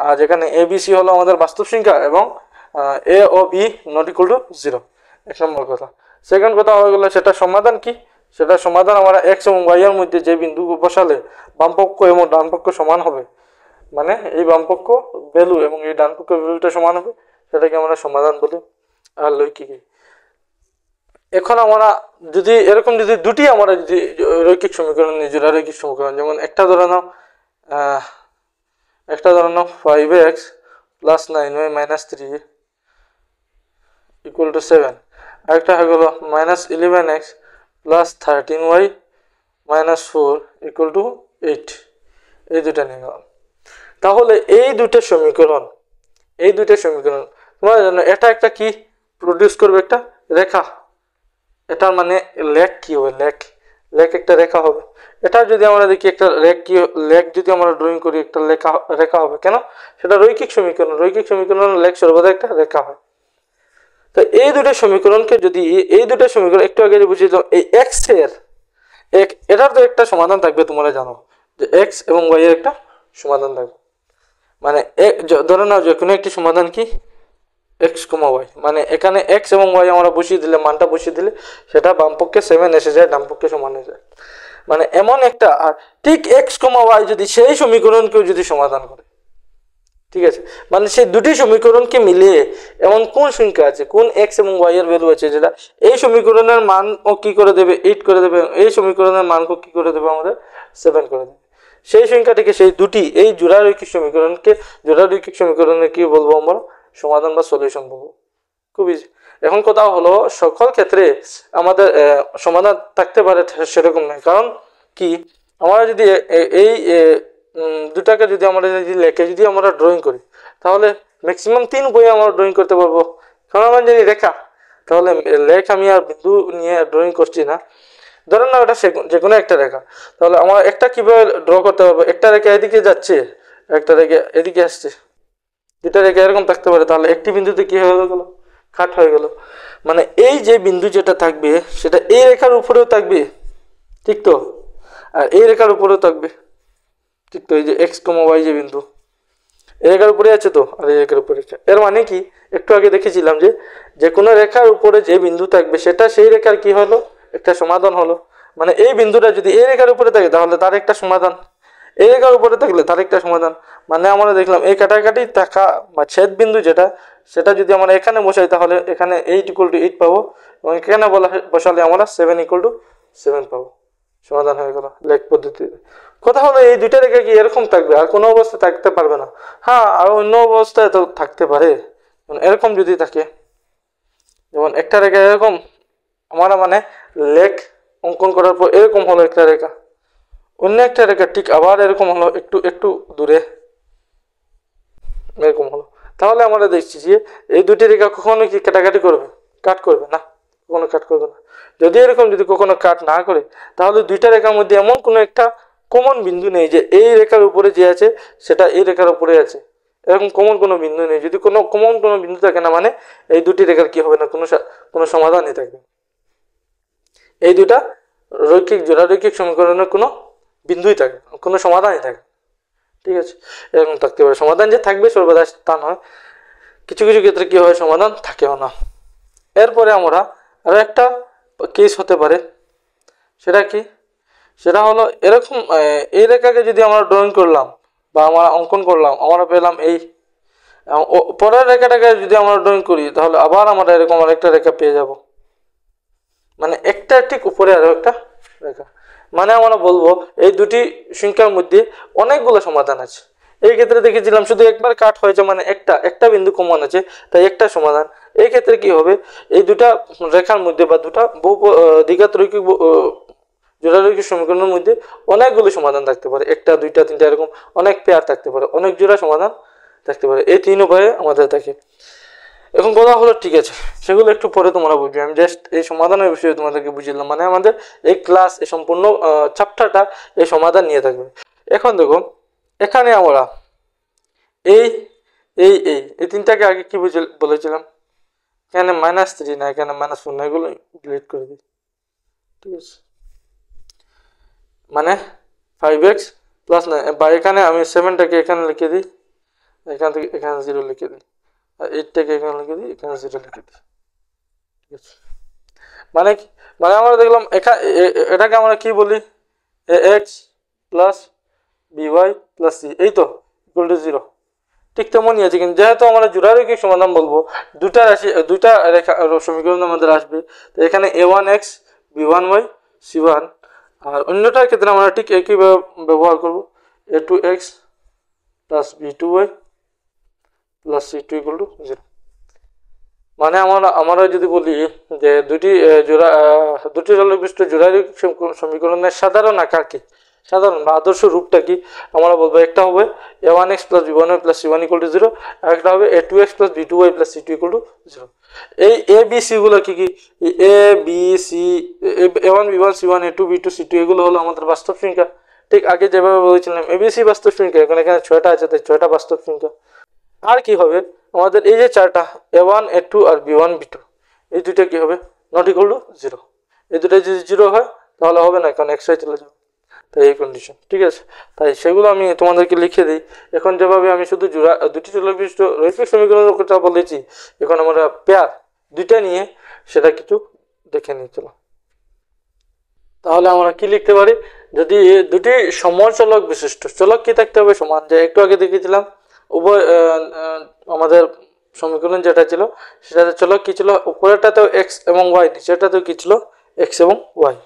আর যেখানে a b c হলো আমাদের বাস্তব সংখ্যা এবং a ও b ≠ 0, এক নম্বর কথা। সেকেন্ড কথা হয়ে গেল সেটা সমাধান কি, সেটা সমাধান আমরা x এবং y এর মধ্যে যে বিন্দু বসালে বামপক্ষ এবং ডানপক্ষ সমান হবে, মানে এই বামপক্ষ ভ্যালু এবং এই ডানপক্ষ ভ্যালুটা সমান হবে, সেটাকে আমরা সমাধান বলি। আর লৈখিক, এখন আমরা যদি এরকম যদি দুটি আমরা যদি রৈখিক সমীকরণ নিই, জোড়া রৈখিক সমীকরণ, যেমন একটা ধরে নাও 5x + 9y - 3 = 7, আরেকটা হয়ে গেল -11x + 13y - 4 = 8, এই দুটা নিয়ে গেলাম। তাহলে এই দুটো সমীকরণ তোমরা জানো এটা একটা কি প্রডিউস করবে, একটা রেখা। এটার মানে লেখ কি হবে, লেখ একটা রেখা হবে। এটা যদি আমরা দেখি একটা লেখ যদি আমরা ড্রয়িং করি একটা রেখা হবে, কেন? সেটা রৈখিক সমীকরণ লেখ সর্বদা একটা রেখা হয়। তো এই দুটো সমীকরণকে যদি একটু আগে বুঝিয়ে দিলাম, এই এক্স এর এটার তো একটা সমাধান থাকবে, তোমরা জানো যে এক্স এবং ওয়াই এর একটা সমাধান থাকবে। মানে ধরে নাও যে কোনো একটি সমাধান কি x, y, মানে এখানে x এবং y আমরা বসিয়ে দিলে, মানটা বসিয়ে দিলে সেটা বামপক্ষে 7 এসে যায়, ডানপক্ষে সমান হয়ে যায়। মানে এমন একটা, আর ঠিক x, y যদি সেই সমীকরণকেও যদি সমাধান করে, ঠিক আছে, মানে সেই দুটি সমীকরণকে মিলিয়ে এমন কোন সংখ্যা আছে, কোন x এবং y এর ভ্যালু আছে যেটা এই সমীকরণের মান ও কি করে দেবে 8 করে দেবে, এই সমীকরণের মানকে কি করে দেবে আমাদের 7 করে দেবে, সেই সংখ্যাটিকে, সেই দুটি এই জোড়া রৈখিক সমীকরণকে কি বলবো আমরা, সমাধান বা সলিউশন বলবো। খুব ইজি। এখন কথা হলো সকল ক্ষেত্রে আমাদের সমাধান থাকতে পারে সেরকম নয়, কারণ কি আমরা যদি এই দুটাকে যদি আমরা লেখে যদি আমরা ড্রয়িং করি, তাহলে ম্যাক্সিমাম 3 উপায়ে আমরা ড্রয়িং করতে পারবো, কারণ আমরা জানি রেখা। তাহলে লেখ আমি আর বিন্দু নিয়ে ড্রয়িং করছি না, ধরেন না ওটা যে কোনো একটা রেখা, তাহলে আমরা একটা কিভাবে ড্র করতে পারবো, একটা রেখা এদিকে যাচ্ছে, একটা রেখা এদিকে আসছে, দুটা রেখা এরকম থাকতে পারে, তাহলে একটি বিন্দুতে কি হয়ে গেল, কাট হয়ে গেল। মানে এই যে বিন্দু যেটা থাকবে সেটা এই রেখার উপরেও থাকবে, ঠিক তো, আর এই রেখার উপরেও থাকবে, ঠিক তো। এই যে x, y যে বিন্দু এই রেখার উপরে আছে তো, আর এই রেখার উপরে আছে। এর মানে কি, একটু আগে দেখেছিলাম যে কোনো রেখার উপরে যে বিন্দু থাকবে সেটা সেই রেখার কি হলো, একটা সমাধান হলো। মানে এই বিন্দুটা যদি এই রেখার উপরে থাকে তাহলে তার একটা সমাধান, এই রেখার উপরে থাকলে তার একটা সমাধান। মানে আমরা দেখলাম এই কাটাকাটি থাকা বা ছেদ বিন্দু যেটা, সেটা যদি আমরা এখানে বসাই তাহলে এখানে 8 = 8 পাবো, এবং এখানে বসালে আমরা 7 = 7 পাবো, সমাধান হয়ে গেল লেখ পদ্ধতিতে। কথা হলো এই দুইটা রেখা কি এরকম থাকবে, আর কোনো অবস্থায় থাকতে পারবে না। হ্যাঁ, আর অন্য অবস্থায় তো থাকতে পারে, এরকম যদি থাকে, যেমন একটা রেখা এরকম আমরা মানে লেখ অঙ্কন করার পর এরকম হলো একটা রেখা, অন্য একটা রেখা ঠিক আবার এরকম হলো, একটু একটু দূরে এরকম হলো। তাহলে আমরা দেখছি যে এই দুটি রেখা কখনো কি কাটাকাটি করবে, কাট করবে না, কখনো কাট করবে না। যদি এরকম যদি কখনো কাট না করে, তাহলে দুইটা রেখার মধ্যে এমন কোনো একটা কমন বিন্দু নেই যে এই রেখার উপরে যে আছে সেটা এই রেখার উপরে আছে, এরকম কমন কোনো বিন্দু নেই। যদি কোনো কমন কোনো বিন্দু থাকে না, মানে এই দুটি রেখার কি হবে না, কোনো সমাধানই থাকবে। এই দুটা জোড়া রৈখিক সমীকরণের কোনো বিন্দুই থাকে, কোনো সমাধানই থাকে, ঠিক আছে। এরকম থাকতে পারে, সমাধান যে থাকবে সর্বদা তা নয়, কিছু কিছু ক্ষেত্রে কি হয় সমাধান থাকেও না। এরপরে আমরা আরো একটা কেস হতে পারে, সেটা কি, সেটা হলো এরকম এই রেখাকে যদি আমরা ড্রয়িং করলাম বা আমরা অঙ্কন করলাম, আমরা পেলাম এই পরের রেখাটাকে যদি আমরা ড্রয়িং করি তাহলে আবার আমরা এরকম আরেকটা রেখা পেয়ে যাব, মানে একটা ঠিক উপরে আরো একটা রেখা। মানে আমরা বলবো এই দুটি সংখ্যার মধ্যে অনেকগুলো সমাধান আছে। এই ক্ষেত্রে দেখেছিলাম শুধু একবার কাট হয়েছে, মানে একটা বিন্দু কমন আছে, তাই একটা সমাধান। এই ক্ষেত্রে কি হবে, এই দুটা রেখার মধ্যে বা দুটা দ্বিঘাত রৈখিক জোড়া রৈখিক সমীকরণের মধ্যে অনেকগুলো সমাধান থাকতে পারে, একটা দুইটা তিনটা এরকম অনেক পেয়ার থাকতে পারে, অনেক জোড়া সমাধান থাকতে পারে। এই তিন উপায়ে আমাদের থাকে। এখন কথা হলো ঠিক আছে, সেগুলো একটু পরে তোমরা বুঝবে, আমি জাস্ট এই সমাধানের বিষয়ে তোমাদেরকে বুঝিলাম। মানে আমাদের এই ক্লাস, এই সম্পূর্ণ চ্যাপ্টারটা এই সমাধান নিয়ে থাকবে। এখন দেখো এখানে আমরা এই এই এই এই তিনটাকে আগে কি বলেছিলাম, এখানে -3 না, এখানে -4 না, এগুলো ডিলিট করে দিই। ঠিক আছে, মানে 5x প্লাস 9, বা এখানে আমি 7টাকে এখানে লিখে দিই, এখান থেকে এখানে 0 লিখে দিই, আর 8টাকে এখানে লিখে দিই, এখানে 0 লিখে দিই। ঠিক আছে, মানে কি, মানে আমরা দেখলাম এটাকে আমরা কি বলি, ax plus by plus c, এই তো ইকুয়াল টু 0। ঠিক তেমনই আছে, কিন্তু যেহেতু আমরা জোড়ারৈখিক সমাধান বলবো, দুটা রাশি দুটা রেখা সমীকরণ আমাদের আসবে, তো এখানে a1x b1y c1, আর অন্যটার ক্ষেত্রে আমরা ঠিক একইভাবে ব্যবহার করব, a2x plus b2y plus c2 equal to 0। মানে আমরা যদি বলি যে দুটি চলক বিশিষ্ট জোড়ারৈখিক সমীকরণের সাধারণ আকার কি, সাধারণ বা আদর্শ রূপটা কি, আমরা বলবো একটা হবে a1x plus b1y plus c1 equal to 0, আর একটা হবে a2x plus b2y plus c2 equal to 0। এই a b c গুলো কি কি, a b c, a1 b1 c1 a2 b2 c2 এগুলো হলো আমাদের বাস্তব সংখ্যা। ঠিক আগে যেভাবে বলেছিলাম abc বাস্তব সংখ্যা, এখন এখানে 6টা আছে, তাই 6টা বাস্তব সংখ্যা। আর কি হবে আমাদের এই যে চারটা a1 a2 আর b1 b2, এই দুইটা কি হবে, নট ইকুয়াল টু 0। এই দুটো যদি 0 হয় তাহলে হবে না, কারণ xy চলে যাবে, তাই এই কন্ডিশন। ঠিক আছে, তাই সেগুলো আমি তোমাদেরকে লিখে দিই। এখন যেভাবে আমি শুধু দুটি চলক বিশিষ্ট রৈখিক সমীকরণের কথা বলেছি, এখন আমরা পেয়ার দুইটা নিয়ে সেটা কিছু দেখে নিই। চলো, তাহলে আমরা কি লিখতে পারি, যদি দুটি সমচলক বিশিষ্ট, চলক কি থাকতে হবে, সমান, যে একটু আগে দেখেছিলাম উভয় আমাদের সমীকরণ যেটা ছিল সেটাতে চলক কি ছিল, উপরেরটাতেও x এবং y, নিচেরটাতেও কি ছিল x এবং y।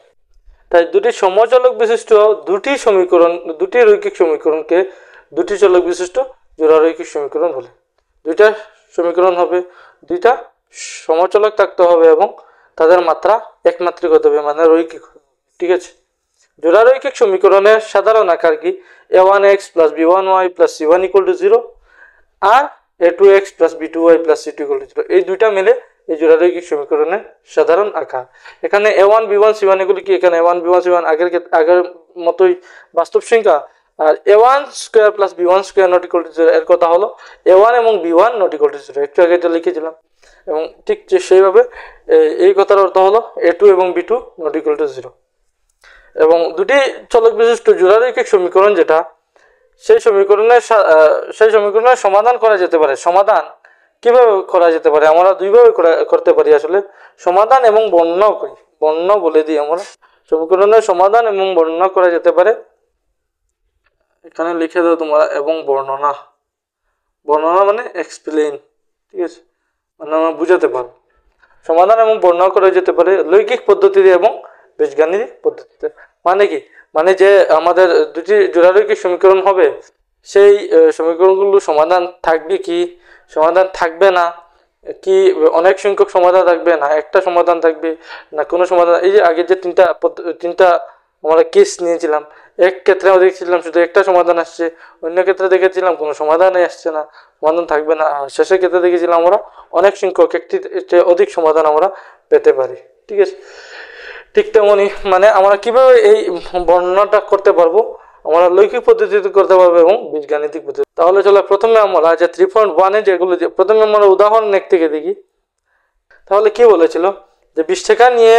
তাই দুটি সমচলক বিশিষ্ট দুটি সমীকরণ, দুটি রৈখিক সমীকরণকে দুটি চলক বিশিষ্ট জোড়ারৈখিক সমীকরণ বলে। দুইটা সমীকরণ হবে, দুইটা সমচলক থাকতে হবে এবং তাদের মাত্রা একমাত্রিক হতে হবে, মানে রৈখিক। ঠিক আছে, জোড়ারৈখিক সমীকরণের সাধারণ আকার কি, a1x plus b1y plus c1 equal to 0, আর a2x plus b2y plus c2 equal to 0, এই দুইটা মিলে এই জোড়ারৈখিক সমীকরণের সাধারণ আকার। এখানে a1 b1 c1 এগুলি কি, এখানে a1 b1 c1 আগের মতোই বাস্তব সংখ্যা, আর a1 square plus b1 square not equal to 0 এর কথা হলো a1 এবং b1 নট ইকুয়াল টু 0, একটু আগে এটা লিখেছিলাম। এবং ঠিক যে সেইভাবে এই কথার অর্থ হলো a2 এবং b2 নট ইকুয়াল টু 0। এবং দুটি চলক বিশিষ্ট জোড়ারৈখিক সমীকরণ যেটা, সেই সমীকরণের সমাধান করা যেতে পারে। সমাধান কিভাবে করা যেতে পারে, আমরা দুইভাবে করতে পারি আসলে, সমাধান এবং বর্ণনাও করি। বর্ণনা বলে দিই আমরা, সমীকরণের সমাধান এবং বর্ণনা করা যেতে পারে। এখানে লিখে দাও তোমরা, এবং বর্ণনা, বর্ণনা মানে এক্সপ্লেইন। ঠিক আছে, মানে আমরা বুঝাতে পারবো। সমাধান এবং বর্ণনা করা যেতে পারে লৈকিক পদ্ধতিতে এবং বীজগাণিতিক পদ্ধতিতে। মানে কি, মানে যে আমাদের দুটি জোড়ারৈখিক সমীকরণ হবে, সেই সমীকরণগুলো সমাধান থাকবে কি, সমাধান থাকবে না কি, অনেক সংখ্যক সমাধান থাকবে না, একটা সমাধান থাকবে না কোনো সমাধান। এই যে আগে যে তিনটা আমরা কেস নিয়েছিলাম, এক ক্ষেত্রে আমরা দেখছিলাম শুধু একটা সমাধান আসছে, অন্য ক্ষেত্রে দেখেছিলাম কোনো সমাধানই আসছে না, সমাধান থাকবে না, আর শেষের ক্ষেত্রে দেখেছিলাম আমরা অনেক সংখ্যক, একটি অধিক সমাধান আমরা পেতে পারি। ঠিক আছে, ঠিক তেমনই মানে আমরা কিভাবে এই বর্ণনাটা করতে পারবো, আমরা লৈকিক পদ্ধতিতে করতে পারবো এবং বীজগাণিতিক পদ্ধতি। তাহলে চলো প্রথমে আমরা যে 3.1 এ যেগুলো, প্রথমে আমরা উদাহরণ এক থেকে দেখি। তাহলে কি বলেছিল, যে 20 টাকা নিয়ে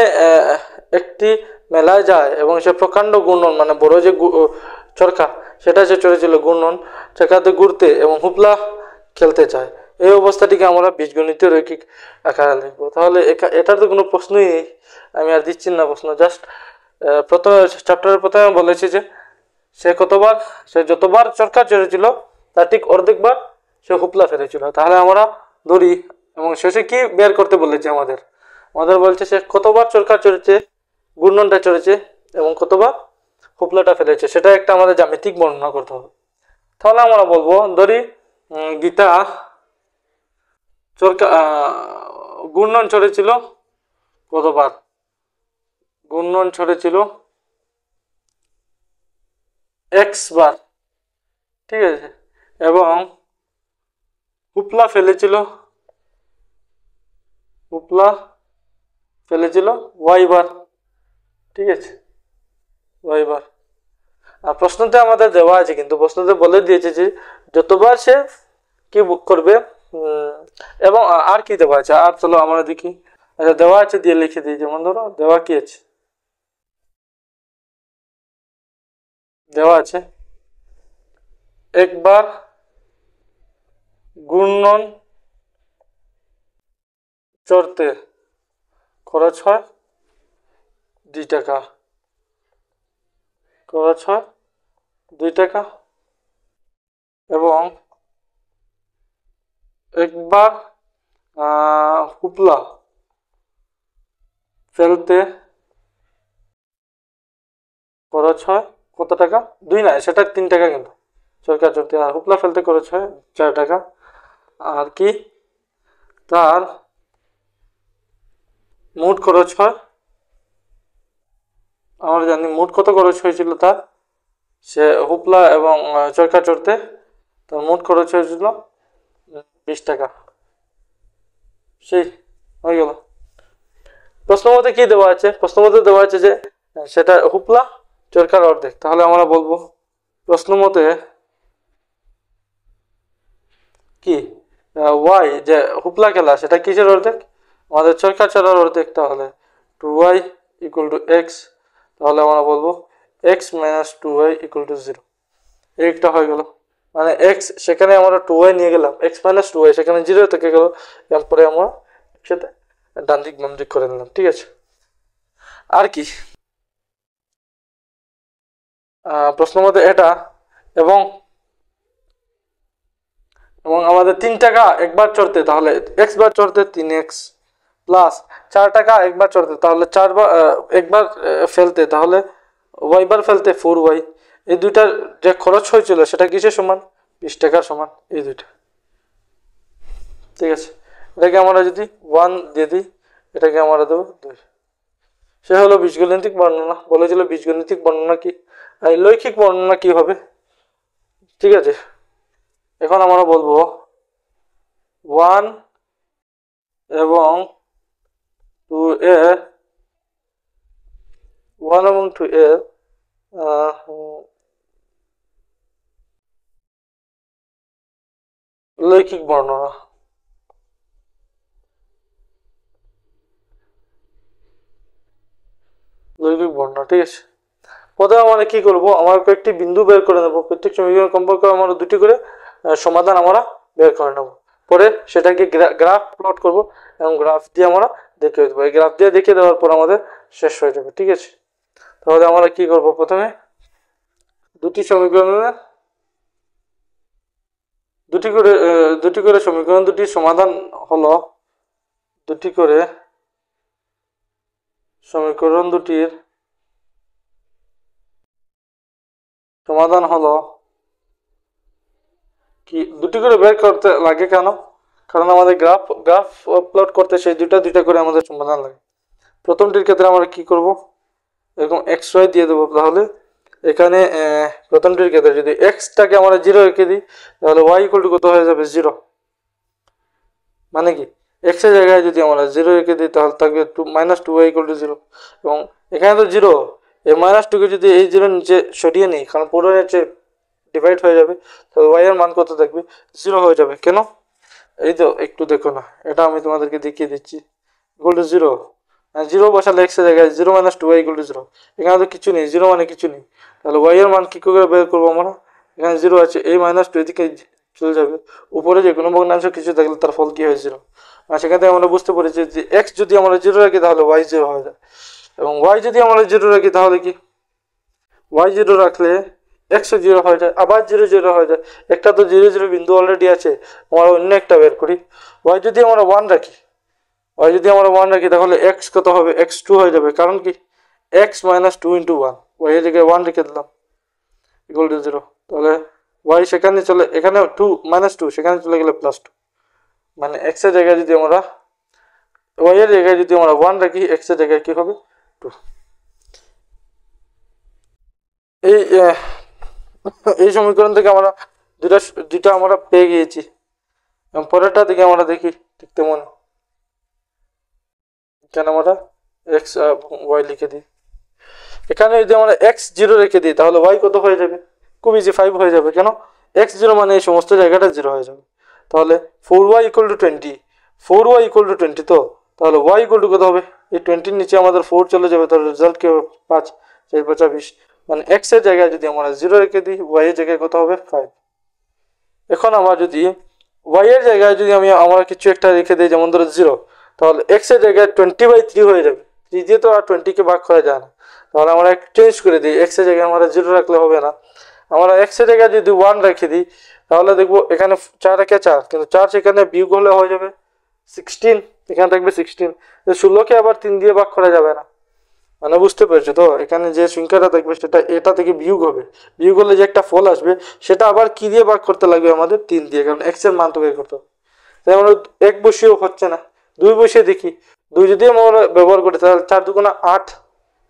একটি মেলায় যায় এবং সে প্রকাণ্ড ঘূর্ণন, মানে বড় যে চরকা সেটা সে চড়েছিল, ঘূর্ণন চাকাতে ঘুরতে এবং হুপলা খেলতে চায়। এই অবস্থাটিকে আমরা বীজগণিতীয় রৈখিক আকারে লিখবো। তাহলে এটার তো কোনো প্রশ্নই নেই, আমি আর দিচ্ছি না প্রশ্ন, জাস্ট প্রথমে চ্যাপ্টারের প্রথমে বলেছি যে সে যতবার চরকা চড়েছিল তার ঠিক অর্ধেকবার সে হুপলা ফেলেছিল। তাহলে আমরা ধরি, এবং শেষে কি বের করতে বলেছে আমাদের বলছে সে কতবার চরকা চড়েছে, ঘূর্ণনটা চড়েছে, এবং কতবার হুপলাটা ফেলেছে, সেটা একটা আমাদের জ্যামিতিক বর্ণনা করতে হবে। তাহলে আমরা বলবো, ধরি গীতা চরকা ঘূর্ণন চড়েছিল কতবার, ঘূর্ণন চড়েছিল x বার। ঠিক আছে, এবং হুপলা ফেলেছিল y বার। ঠিক আছে, y বার। আর প্রশ্নতে আমাদের দেওয়া আছে, কিন্তু প্রশ্নতে বলে দিয়েছে যে যতবার সে কি করবে, এবং আর কি দেওয়া আছে, আর চলো আমরা দেখি। আচ্ছা, দেওয়া আছে দিয়ে লিখে দিই। যেমন ধরো দেওয়া কি আছে, দেওয়া আছে একবার ঘূর্ণন চড়তে খরচ হয় 2 টাকা, খরচ হয় 2 টাকা, এবং একবার হুপলা ফেলতে খরচ হয় কত টাকা, 2 না, সেটা 3 টাকা, কিন্তু সরকার চড়তে, আর হুপলা ফেলতে খরচ হয় 4 টাকা। আর কি, তার মোট খরচ হয়, আমরা জানি মোট কত খরচ হয়েছিল তার, সে হুপলা এবং চরকা চড়তে তার মোট খরচ হয়েছিল 20 টাকা। সেই হয়ে গেল। প্রশ্ন মতে কি দেওয়া আছে, প্রশ্ন মতে দেওয়া আছে যে সেটা হুপলা চরকার অর্ধেক। তাহলে আমরা বলবো প্রশ্ন মতে কি ওয়াই, যে হুপলা খেলা সেটা কিসের অর্ধেক, আমাদের চরকা চড়ার অর্ধেক। তাহলে 2y = x, তাহলে আমরা বলবো x - 2y = 0। একটা হয়ে গেল, মানে x সেখানে আমরা 2y নিয়ে গেলাম, x - 2y সেখানে 0 থেকে গেল, এরপরে আমরা একসাথে ডান দিক বাম দিক করে নিলাম। ঠিক আছে, আর কি প্রশ্ন মতে এটা, এবং এবং আমাদের 3 টাকা একবার চড়তে, তাহলে x বার চড়তে 3x, প্লাস 4 টাকা একবার চড়তে, তাহলে 4 বার একবার ফেলতে, তাহলে y বার ফেলতে 4y। এই দুইটার যে খরচ হয়েছিল সেটা কিসের সমান, 20 টাকার সমান, এই দুইটা। ঠিক আছে, এটাকে আমরা যদি 1 দিয়ে দিই, এটাকে আমরা দেবো 2। সে হলো বীজগণিতিক বর্ণনা। বলেছিল বীজগণিতিক বর্ণনা কি, আর লৈখিক বর্ণনা কি হবে। ঠিক আছে, এখন আমরা বলবো 1 এবং 2 এর 1 এবং 2 এর লৈখিক বর্ণনা। লৈখিক বর্ণনা, ঠিক আছে। প্রথমে আমরা কি করব, আমরা কয়েকটি বিন্দু বের করে নেব, প্রত্যেক সমীকরণ কমপক্ষে আমরা 2টি করে সমাধান আমরা বের করে নেব। পরে সেটাকে গ্রাফ প্লট করব এবং গ্রাফ দিয়ে আমরা দেখিয়ে দেবো। এই গ্রাফ দিয়ে দেখিয়ে দেওয়ার পর আমাদের শেষ হয়ে যাবে। ঠিক আছে, তাহলে আমরা কি করব, প্রথমে দুটি সমীকরণের দুটি করে সমীকরণ দুটির সমাধান হলো, দুটি করে সমীকরণ দুটির সমাধান হলো কি, দুটি করে বের করতে লাগে কেন, কারণ আমাদের গ্রাফ প্লট করতে সেই দুইটা করে আমাদের সমাধান লাগে। প্রথমটির ক্ষেত্রে আমরা কি করব, এরকম xy দিয়ে দেবো। তাহলে এখানে প্রথমটির ক্ষেত্রে যদি xটাকে আমরা 0 রেখে দিই, তাহলে y = কত হয়ে যাবে, 0। মানে কি, x এর জায়গায় যদি আমরা 0 রেখে দিই তাহলে থাকবে -2y = 0, এবং এখানে তো 0, এই -2 কে যদি এই 0 নিচে সরিয়ে নিই, কারণ পুরো নিচে ডিভাইড হয়ে যাবে, তাহলে y এর মান কত থাকবে, 0 হয়ে যাবে। কেন, এই তো একটু দেখো না, এটা আমি তোমাদেরকে দেখিয়ে দিচ্ছি। =0, 0 বসালে x এর জায়গায় 0 - 2y = 0, এখানে তো কিছু নেই, 0 মানে কিছু নেই। তাহলে y এর মান কি করে বের করবো আমরা, এখানে 0 আছে, এই -2 এদিকে চলে যাবে, উপরে যে কোনো ভগ্নাংশ কিছু থাকলে তার ফল কি হয়, 0। আর সেখান থেকে আমরা বুঝতে পারি যে x যদি আমরা 0 রাখি তাহলে y 0 হয়ে যায়, এবং y যদি আমরা 0 রাখি তাহলে কি, y 0 রাখলে x 0 হয়ে যায়, আবার 0 0 হয়ে যায়। একটা তো 0 0 বিন্দু অলরেডি আছে, আমরা অন্য একটা বের করি। y যদি আমরা 1 রাখি, তাহলে x কত হবে, x 2 হয়ে যাবে, কারণ কি x - 2 × 1, y এর জায়গায় 1 রেখে দিলাম = 0। তাহলে y সেখানে চলে, এখানে 2 - 2 সেখানে চলে গেলে +2, মানে x এর জায়গায় যদি আমরা y এর জায়গায় যদি আমরা 1 রাখি, x এর জায়গায় কি হবে, 2। এই সমীকরণ থেকে আমরা দুটা আমরা পেয়ে গিয়েছি। এবং পরেরটা দিকে আমরা দেখি ঠিক তেমন, কেন আমরা x y লিখে দিই। এখানে যদি আমরা x 0 রেখে দিই তাহলে y কত হয়ে যাবে, খুব ইজি, 5 হয়ে যাবে। কেন, x 0 মানে এই সমস্ত জায়গাটা 0 হয়ে যাবে। তাহলে 4y equal to 20, 4y equal to 20, তো তাহলে y ইকুয়াল টু কত হবে? এই 20-র নিচে আমাদের 4 চলে যাবে, তাহলে রেজাল্ট কি হবে? 5, 4 5 20, মানে x এর জায়গায় যদি আমরা 0 রেখে দিই, y এর জায়গায় কত হবে? 5। এখন আমরা যদি y এর জায়গায় যদি আমরা কিছু একটা রেখে দিই, যেমন ধরো 0, তাহলে x এর জায়গায় 20/3 হয়ে যাবে। 3 দিয়ে তো আর 20-কে ভাগ করা যায় না, তাহলে আমরা একটু চেঞ্জ করে দিই, x এর জায়গায় আমরা 0 রাখলে হবে না, আমরা x এর জায়গায় যদি 1 রেখে দিই, তাহলে দেখবো এখানে 4 একে 4, কিন্তু 4 সেখানে বিয়োগ হলে হয়ে যাবে 16, এখানে থাকবে 16। 16কে আবার 3 দিয়ে ভাগ করা যাবে না, মানে বুঝতে পেরেছো তো? এখানে যে সংখ্যাটা থাকবে সেটা এটা থেকে বিয়োগ হবে, বিয়োগ হলে যে একটা ফল আসবে সেটা আবার কি দিয়ে ভাগ করতে লাগবে? আমাদের 3 দিয়ে, কারণ x এর মান তো বের করতে হবে। তাই আমরা 1 বসিয়েও হচ্ছে না, 2 বসিয়ে দেখি, 2 যদি আমরা ব্যবহার করি তাহলে 4 2 8,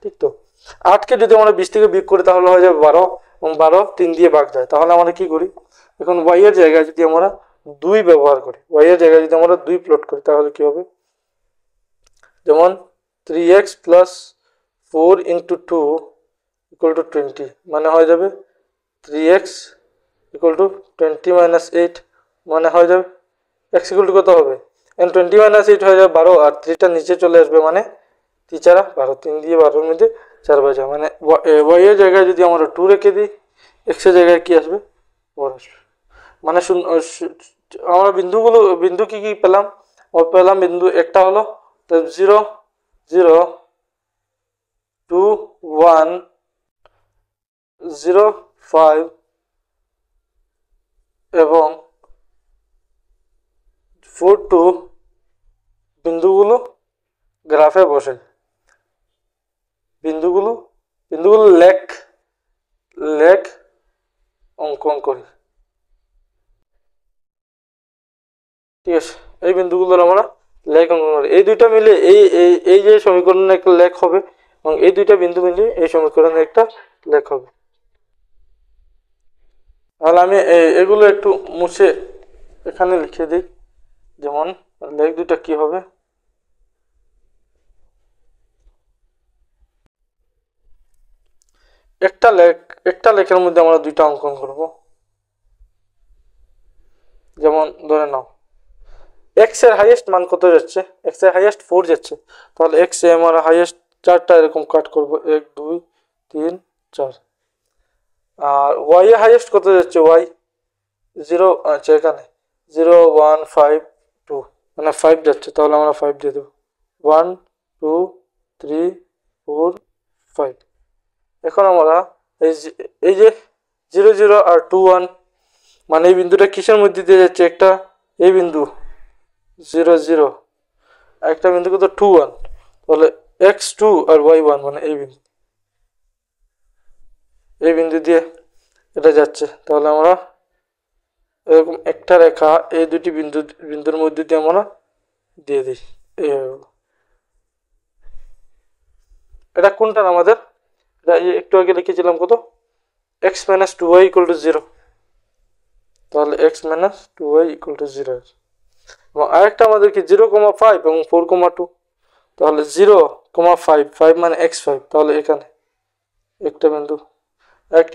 ঠিক তো? 8কে যদি আমরা 20 থেকে বিয়োগ করি তাহলে হয়ে যাবে 12, এবং 12 3 দিয়ে ভাগ যায়। তাহলে আমরা কি করি? এখন y এর জায়গায় যদি আমরা 2 ব্যবহার করি, y এর জায়গায় যদি আমরা 2 প্লট করি, তাহলে কি হবে? যেমন 3x plus 4 into 2 equal to 20, মানে হয়ে যাবে 3x ইকুয়াল টু 20 মাইনাস 8, মানে হয়ে যাবে x ইকুয়াল টু কত হবে? 20 মাইনাস 8 হয়ে যাবে 12, আর 3টা নিচে চলে আসবে, মানে 3 4 12, 3 দিয়ে 12-এর মধ্যে 4 বাজা, মানে y এর জায়গায় যদি আমরা 2 রেখে দিই, x এর জায়গায় কি আসবে? 4 আসবে। মানে আমরা বিন্দু কি কি পেলাম? পেলাম বিন্দু একটা হলো 0 0 2 1 0 5 এবং 4 2, বিন্দুগুলো গ্রাফে বসে, বিন্দুগুলো লেখ অঙ্কন করি, ঠিক আছে? এই বিন্দুগুলোর আমরা লেখ অঙ্কন করি, এই দুইটা মিলে এই যে সমীকরণের একটা লেখ হবে, এবং এই দুইটা বিন্দু মিলে এই সমীকরণের একটা লেখ হবে। তাহলে আমি এগুলো একটু মুছে এখানে লিখে দিই, যেমন লেখ দুইটা কি হবে? একটা লেখের মধ্যে আমরা দুইটা অঙ্কন করব। যেমন ধরে নাও x এর হাইয়েস্ট মান কত যাচ্ছে? x এর হাইয়েস্ট 4 যাচ্ছে, তাহলে x এ আমরা হাইয়েস্ট 4টা এরকম কাট করব, 1 2 3 4। আর y এর হাইয়েস্ট কত যাচ্ছে? y 0, আচ্ছা এখানে 0 1 5 2, মানে 5 যাচ্ছে, তাহলে আমরা 5 দিয়ে দেব, 1 2 3 4 5। এখন আমরা এই যে 0 0 আর 2 1, মানে এই বিন্দুটা কিসের মধ্যে দিয়ে যাচ্ছে? একটা এই বিন্দু 0 0, একটা বিন্দু কত 2 1, তাহলে x2 আর y1, মানে এই বিন্দু দিয়ে এটা যাচ্ছে, তাহলে আমরা এরকম একটা রেখা এই দুটি বিন্দুর মধ্যে দিয়ে আমরা দিয়ে দিই। এটা কোনটা আমাদের? এটা একটু আগে লিখেছিলাম কত? x - 2y = 0, তাহলে x - 2y = 0। এবং আরেকটা আমাদের কি 0,5 এবং 4,2, তাহলে 0,5 5 মানে x5, তাহলে এখানে একটা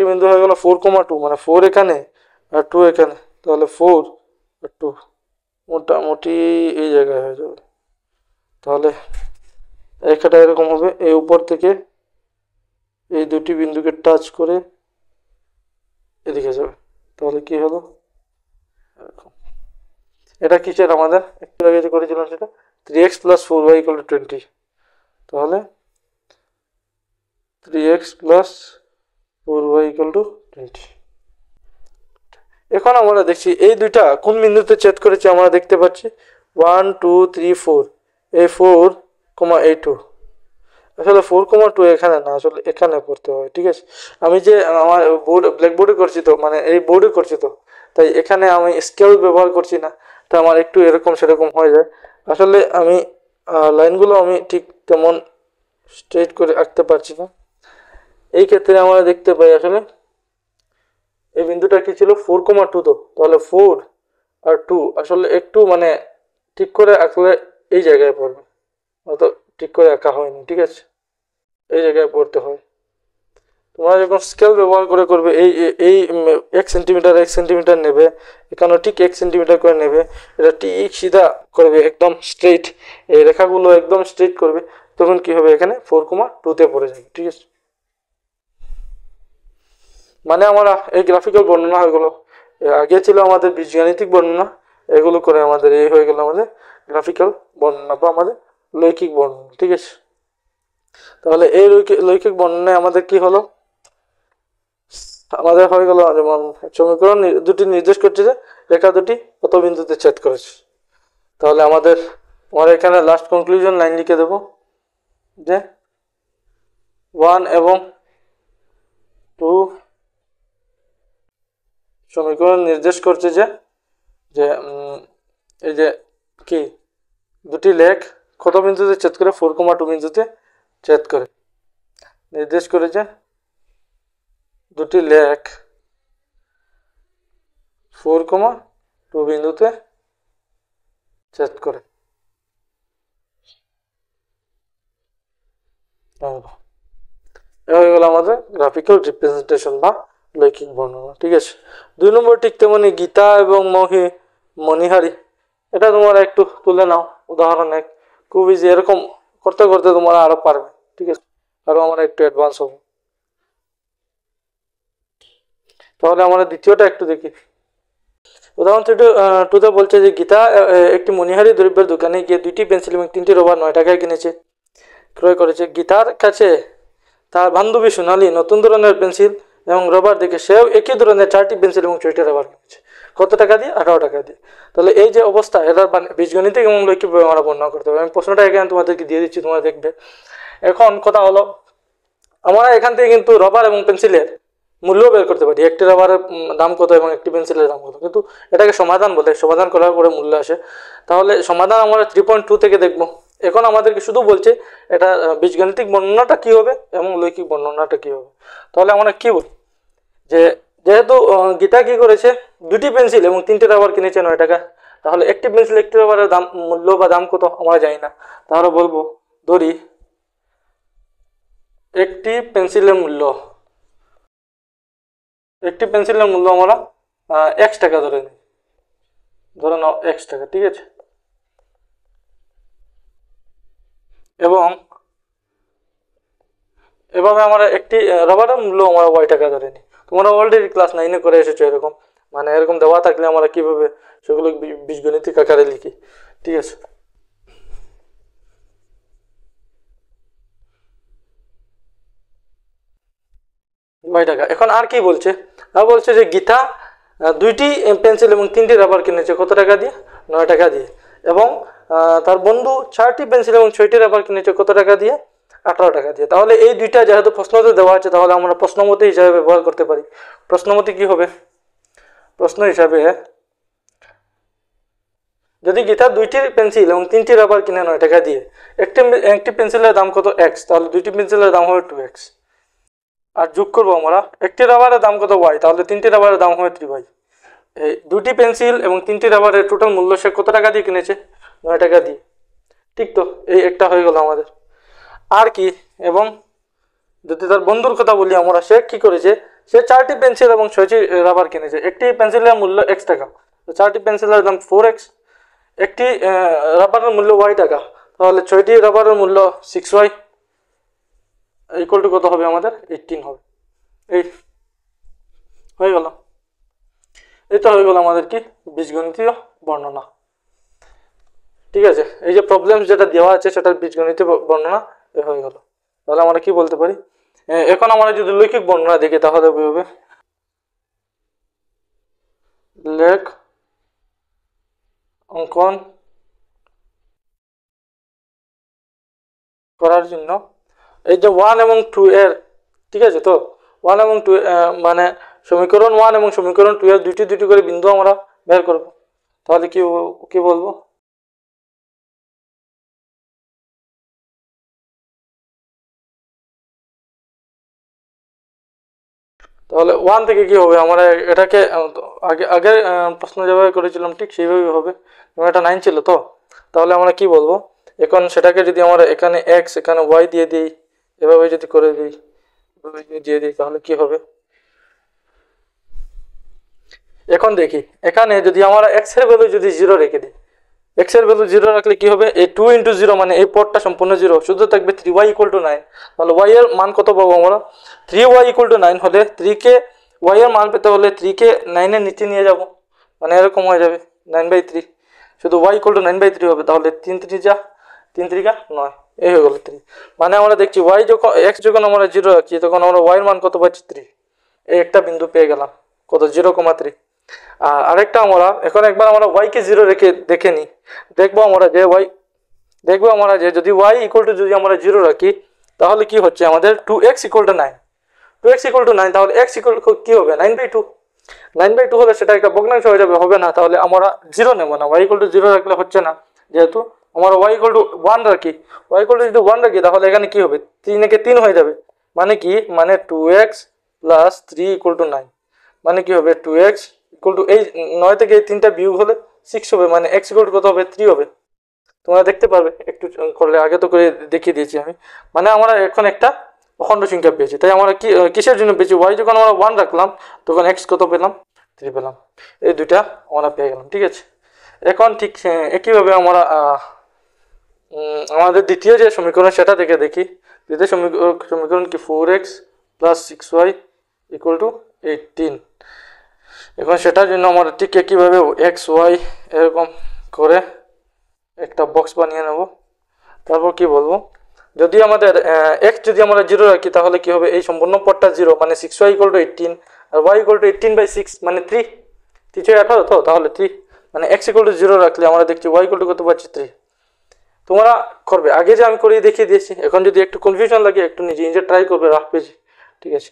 বিন্দু হয়ে গেল 4,2, মানে 4 এখানে আর 2 এখানে, তাহলে 4 আর 2 মোটামুটি এই জায়গায় হয়ে যাবে। তাহলে রেখাটা এরকম হবে, এই উপর থেকে এই দুটি বিন্দুকে টাচ করে এদিকে যাবে, তাহলে কি হলো? এরকম। এটা কিসের? আমাদের একটু আগে যে করেছিলাম সেটা 3x + 4y = 20, তাহলে 3x + 4y = 20। এখন আমরা দেখছি এই দুইটা কোন বিন্দুতে ছেদ করেছে। আমরা দেখতে পাচ্ছি 1 2 3 4, এই 4, এই 2, আসলে 4,2 এখানে না, আসলে এখানে পড়তে হয়, ঠিক আছে? আমি যে আমার ব্ল্যাকবোর্ডে করছি তো, মানে এই বোর্ডে করছি তো, তাই এখানে আমি স্কেল ব্যবহার করছি না, তো আমার একটু এরকম সেরকম হয়ে যায়। আসলে আমি লাইনগুলো আমি ঠিক তেমন স্ট্রেট করে আঁকতে পারছি না। এই ক্ষেত্রে আমরা দেখতে পাই আসলে এই বিন্দুটা কি ছিল? 4,2, তো তাহলে 4 আর 2 আসলে একটু মানে ঠিক করে আঁকলে এই জায়গায় পড়বে, অত ঠিক করে আঁকা হয়নি, ঠিক আছে? এই জায়গায় পড়তে হয়। তোমরা যখন স্কেল ব্যবহার করে করবে এই এই 1 সেন্টিমিটার নেবে, এখানেও ঠিক 1 সেন্টিমিটার করে নেবে, এটা ঠিক সিধা করবে একদম স্ট্রেইট, এই রেখাগুলো একদম স্ট্রেইট করবে, তখন কি হবে এখানে 4,2 পড়ে যাবে। ঠিক আছে, মানে আমরা এই গ্রাফিক্যাল বর্ণনা হয়ে গেল, আগে ছিল আমাদের বীজগাণিতিক বর্ণনা, এগুলো করে আমাদের এই হয়ে গেল আমাদের গ্রাফিক্যাল বর্ণনা বা আমাদের লৈখিক বর্ণনা। ঠিক আছে, তাহলে এই লৈখিক বর্ণনায় আমাদের কি হলো, আমাদের হয়ে গেল যেমন সমীকরণ দুটি নির্দেশ করছে যে রেখা দুটি কত বিন্দুতে ছেদ করেছে। তাহলে আমরা এখানে লাস্ট কনক্লুশন লাইন লিখে দেব যে 1 এবং 2 সমীকরণ নির্দেশ করছে যে এই যে কি দুটি লেখ কত বিন্দুতে ছেদ করে 4,2 বিন্দুতে ছেদ করে, নির্দেশ করেছে দুটি লেখ 4,2 বিন্দুতে ছেদ করে। হয়ে গেল আমাদের গ্রাফিক্যাল রিপ্রেজেন্টেশন বা লৈখিক বর্ণনা। ঠিক আছে, 2 নম্বর ঠিক তেমনি গীতা এবং মণিহারি, এটা তোমরা একটু তুলে নাও উদাহরণ এক, খুব ইজি, এরকম করতে করতে তোমরা আরো পারবে। ঠিক আছে, আরো আমরা একটু অ্যাডভান্স হব। তাহলে আমরা দ্বিতীয়টা একটু দেখি। উদাহরণ 2 বলছে যে গীতা একটি মণিহারি দ্রব্যের দোকানে গিয়ে 2টি পেন্সিল এবং 3টি রবার 9 টাকায় ক্রয় করেছে। গীতার কাছে তার বান্ধবী সোনালী নতুন ধরনের পেন্সিল এবং রবার দেখে সেও একই ধরনের 4টি পেন্সিল এবং 6টি রবার কিনেছে। কত টাকা দিয়ে? 18 টাকা দিয়ে। তাহলে এই যে অবস্থা, এটার বীজগণিতিক এবং লৈখিকভাবে আমরা বর্ণনা করতে হবে। আমি প্রশ্নটা এখানে তোমাদেরকে দিয়ে দিচ্ছি, তোমরা দেখবে। এখন কথা হলো, আমরা এখান থেকে কিন্তু রবার এবং পেন্সিলের মূল্য বের করতে পারি, একটি রবারের দাম কত এবং একটি পেন্সিলের দাম কত, কিন্তু এটাকে সমাধান বলে, সমাধান করার পরে মূল্য আসে। তাহলে সমাধান আমরা 3.2 থেকে দেখব। এখন আমাদেরকে শুধু বলছে এটা বীজগণিতিক বর্ণনাটা কি হবে এবং লৈখিক বর্ণনাটা কি হবে। তাহলে আমরা কি বলি যে যেহেতু গীতা কি করেছে, 2টি পেন্সিল এবং 3টি রবার কিনেছে 9 টাকা, তাহলে একটি পেন্সিল একটি রবারের দাম মূল্য বা দাম কত আমরা জানি না। তাহলে বলবো ধরি একটি পেন্সিলের মূল্য আমরা x টাকা ধরে নিই, ধরে নাও x টাকা। ঠিক আছে, এবং এভাবে আমরা একটি রবারের মূল্য আমরা y টাকা ধরে নিই। তোমরা অলরেডি ক্লাস 9-এ করে এসেছো এরকম, মানে এরকম দেওয়া থাকলে আমরা কিভাবে সেগুলো বীজগণিতিক আকারে লিখি। ঠিক আছে, y টাকা। এখন আর কি বলছে, বলছে যে গীতা 2টি পেন্সিল এবং 3টি রাবার কিনেছে কত টাকা দিয়ে? 9 টাকা দিয়ে। এবং তার বন্ধু 4টি পেন্সিল এবং 6টি রাবার কিনেছে কত টাকা দিয়ে? 18 টাকা দিয়ে। তাহলে এই দুইটা যেহেতু প্রশ্নতে দেওয়া আছে, তাহলে আমরা প্রশ্নমতি হিসাবে ব্যবহার করতে পারি। প্রশ্নমতি কি হবে? প্রশ্ন হিসাবে যদি গীতা 2টি পেন্সিল এবং 3টি রাবার কিনে 9 টাকা দিয়ে, একটি পেন্সিলের দাম কত? x, তাহলে 2টি পেন্সিলের দাম হবে 2x। আর যোগ করবো আমরা একটি রাবারের দাম কত? y, তাহলে 3টি রাবারের দাম হবে 3y। এই 2টি পেন্সিল এবং 3টি রাবারের টোটাল মূল্য সে কত টাকা দিয়ে কিনেছে? 9 টাকা দিয়ে। ঠিক তো, এই একটা হয়ে গেল আমাদের। আর কি, এবং যদি তার বন্ধুর কথা বলি আমরা, সে কি করেছে, সে 4টি পেন্সিল এবং 6টি রাবার কিনেছে। একটি পেন্সিলের মূল্য x টাকা, 4টি পেন্সিলের দাম 4x, একটি রাবারের মূল্য y টাকা, তাহলে 6টি রাবারের মূল্য 6y ইকুয়াল টু কত হবে আমাদের? 18 হবে। এই হয়ে গেল, এটা হয়ে গেল আমাদের কি বীজগণিতীয় বর্ণনা। ঠিক আছে, এই যে প্রবলেম যেটা দেওয়া আছে সেটার বীজগণিতীয় বর্ণনা হয়ে গেল। তাহলে আমরা কি বলতে পারি, এখন আমরা যদি লৈখিক বর্ণনা দেখি তাহলে হবে লেখ অঙ্কন করার জন্য এই যে 1 এবং 2 এর, ঠিক আছে তো, 1 এবং 2 মানে সমীকরণ 1 এবং সমীকরণ 2 এর দুটি করে বিন্দু আমরা বের করব। তাহলে কি বলবো, তাহলে 1 থেকে কি হবে, আমরা এটাকে আগে প্রশ্ন যেভাবে করেছিলাম ঠিক সেইভাবে হবে। এটা 9 ছিল তো, তাহলে আমরা কি বলবো, এখন সেটাকে যদি আমরা এখানে x এখানে y দিয়ে দিই, এভাবে যদি করে দিই, দিয়ে দিই, তাহলে কি হবে? এখন দেখি এখানে যদি আমরা এক্স এর ভ্যালু যদি 0 রেখে দিই, এক্স এর ভ্যালু 0 রাখলে কি হবে? এই 2 × 0 মানে এই পদটা সম্পূর্ণ 0, শুধু থাকবে 3y = 9। তাহলে y এর মান কত পাবো আমরা? 3y = 9 হলে 3 কে y এর মান পেতে হলে 3 কে 9 এর নিচে নিয়ে যাব, মানে এরকম হয়ে যাবে 9/3, শুধু y = 9/3 হবে। তাহলে 3 3 যা 3 3 9, এই হয়ে গেল 3। মানে আমরা দেখছি y যখন x যখন আমরা 0 রাখছি তখন আমরা y এর মান কত পাচ্ছি? 3। এই একটা বিন্দু পেয়ে গেলাম, কত? 0,3। আর আরেকটা আমরা এখন একবার আমরা y কে 0 রেখে দেখে নিই। দেখবো আমরা যে যদি y = যদি আমরা 0 রাখি তাহলে কি হচ্ছে আমাদের? 2x = 9, 2x = 9, তাহলে x কি হবে? 9/2। 9/2 হলে সেটা একটা ভগ্নাংশ হয়ে যাবে, হবে না। তাহলে আমরা 0 নেব না, y = 0 রাখলে হচ্ছে না, যেহেতু আমরা y = 1 রাখি। y = যদি 1 রাখি তাহলে এখানে কি হবে? 3 একে 3 হয়ে যাবে, মানে কি? মানে 2x + 3 = 9, মানে কি হবে? 2x এই 9 থেকে এই 3টা বিয়োগ হলে 6 হবে, মানে x কত হবে? 3 হবে। তোমরা দেখতে পারবে একটু করলে, আগে তো করে দেখিয়ে দিয়েছি আমি। মানে আমরা এখন একটা অখণ্ড সংখ্যা পেয়েছি। তাই আমরা কিসের জন্য পেয়েছি? y যখন আমরা 1 রাখলাম তখন x কত পেলাম? 3 পেলাম। এই দুইটা আমরা পেয়ে গেলাম, ঠিক আছে। এখন ঠিক একইভাবে আমরা আমাদের দ্বিতীয় যে সমীকরণ সেটা দেখে দেখি। দ্বিতীয় সমীকরণ কি? 4x + 6y = 18। এখন সেটার জন্য আমরা ঠিক একইভাবে x y এরকম করে একটা বক্স বানিয়ে নেব। তারপর কি বলবো? যদি আমাদের x যদি আমরা 0 রাখি তাহলে কি হবে? এই সম্পূর্ণ পদটা 0, মানে 6y = 18, আর y = 18/6 মানে 3, 3 18 তো, তাহলে 3, মানে x = 0 রাখলে আমরা দেখছি y = কত পাচ্ছি? 3। তোমরা করবে, আগে যে আমি করিয়ে দেখিয়ে দিয়েছি। এখন যদি একটু কনফিউশন লাগে একটু নিজে নিজে ট্রাই করবে রাফ পেজে, ঠিক আছে।